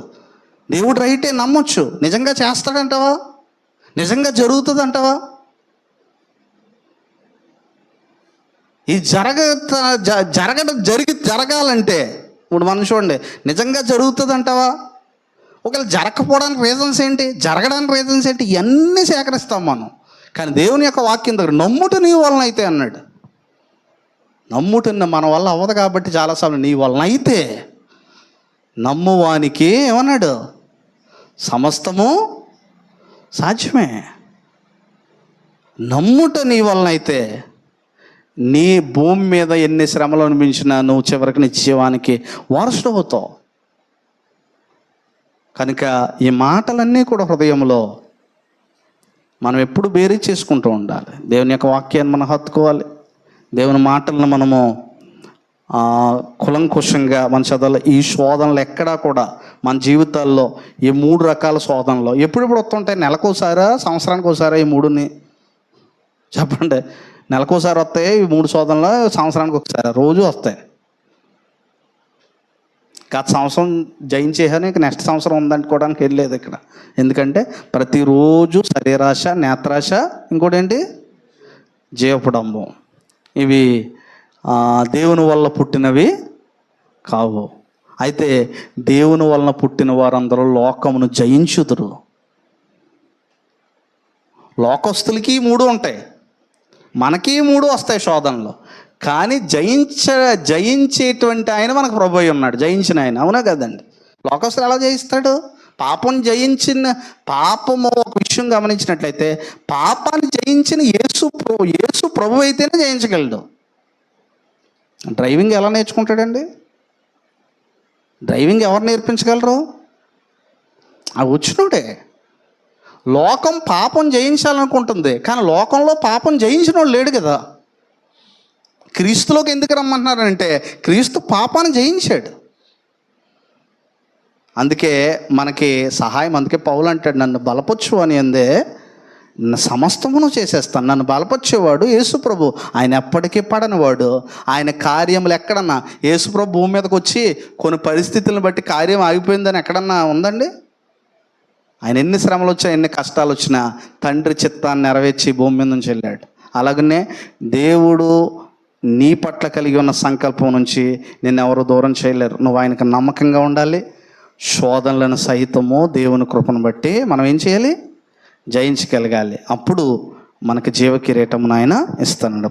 దేవుడు రైటే, నమ్మొచ్చు. నిజంగా చేస్తాడంటావా? నిజంగా జరుగుతుందంటావా? ఇది జరగాలంటే ఇప్పుడు మనం చూడండి, నిజంగా జరుగుతుందంటావా? ఒకవేళ జరగకపోవడానికి రీజన్స్ ఏంటి, జరగడానికి రీజన్స్ ఏంటి, ఇవన్నీ సేకరిస్తాం మనం. కానీ దేవుని యొక్క వాక్యం దగ్గర నమ్ముట నీ వలన అయితే అన్నాడు. నమ్ముట మన వల్ల అవ్వదు కాబట్టి చాలాసార్లు నీ వలన అయితే. నమ్మువానికి ఏమన్నాడు? సమస్తము సాధ్యమే. నమ్ముట నీ వలన అయితే నీ భూమి మీద ఎన్ని శ్రమలు అనిపించినా నువ్వు చివరికి నిత్యవానికి వారసుడు అవుతావు. కనుక ఈ మాటలన్నీ కూడా హృదయంలో మనం ఎప్పుడు బేరీ చేసుకుంటూ ఉండాలి. దేవుని యొక్క వాక్యాన్ని మనం హత్తుకోవాలి. దేవుని మాటలను మనము కులంకుశంగా మన చదవాలి. ఈ శోధనలు ఎక్కడా కూడా మన జీవితాల్లో ఈ 3 రకాల శోధనలు ఎప్పుడెప్పుడు వస్తుంటాయి? నెలకోసారా, సంవత్సరానికి ఒకసారా? ఈ 3ని చెప్పండి. నెలకోసారి వస్తాయి ఈ 3 శోధనలు, సంవత్సరానికి ఒకసారి, రోజు వస్తాయి. గత సంవత్సరం జయించేసాను, ఇక నెక్స్ట్ సంవత్సరం ఉందనుకోవడానికి వెళ్ళలేదు ఇక్కడ. ఎందుకంటే ప్రతిరోజు శరీరాశ, నేత్రాశ, ఇంకోటి ఏంటి, జీవపుడంబం. ఇవి దేవుని వల్ల పుట్టినవి కావు. అయితే దేవుని వలన పుట్టిన వారందరూ లోకమును జయించుదురు. లోకస్తులకి 3 ఉంటాయి, మనకి 3 వస్తాయి శోధనలు. కానీ జయించేటువంటి ఆయన మనకు ప్రభు అయి ఉన్నాడు, జయించిన ఆయన. అవునా కదండి? లోకస్తులు ఎలా జయిస్తాడు? పాపము ఒక విషయం గమనించినట్లయితే, పాపాన్ని జయించిన యేసు ప్రభు అయితేనే జయించగలడు. డ్రైవింగ్ ఎలా నేర్చుకుంటాడండి? డ్రైవింగ్ ఎవరు నేర్పించగలరు? అది వచ్చినోడే. లోకం పాపం జయించాలనుకుంటుంది, కానీ లోకంలో పాపం జయించిన వాడు లేడు కదా. క్రీస్తులోకి ఎందుకు రమ్మంటున్నారంటే, క్రీస్తు పాపాన్ని జయించాడు. అందుకే మనకి సహాయం. అందుకే పౌలు అంటాడు, నన్ను బలపరచు అని అందే సమస్తమును చేసేస్తాను. నన్ను బలపరిచేవాడు యేసుప్రభు. ఆయన ఎప్పటికీ పడనివాడు. ఆయన కార్యములు ఎక్కడన్నా, యేసుప్రభు భూమి మీదకి వచ్చి కొన్ని పరిస్థితులను బట్టి కార్యం ఆగిపోయిందని ఎక్కడన్నా ఉందండి? ఆయన ఎన్ని శ్రమలు వచ్చినా, ఎన్ని కష్టాలు వచ్చినా తండ్రి చిత్తాన్ని నెరవేర్చి భూమి మీద నుంచి వెళ్ళాడు. అలాగనే దేవుడు నీ పట్ల కలిగి ఉన్న సంకల్పం నుంచి నిన్నెవరు దూరం చేయలేరు. నువ్వు ఆయనకు నమ్మకంగా ఉండాలి. శోధనలను సహితము దేవుని కృపను బట్టి మనం ఏం చేయాలి? జయించగలగాలి. అప్పుడు మనకు జీవ కిరీటమును ఆయన ఇస్తాడు.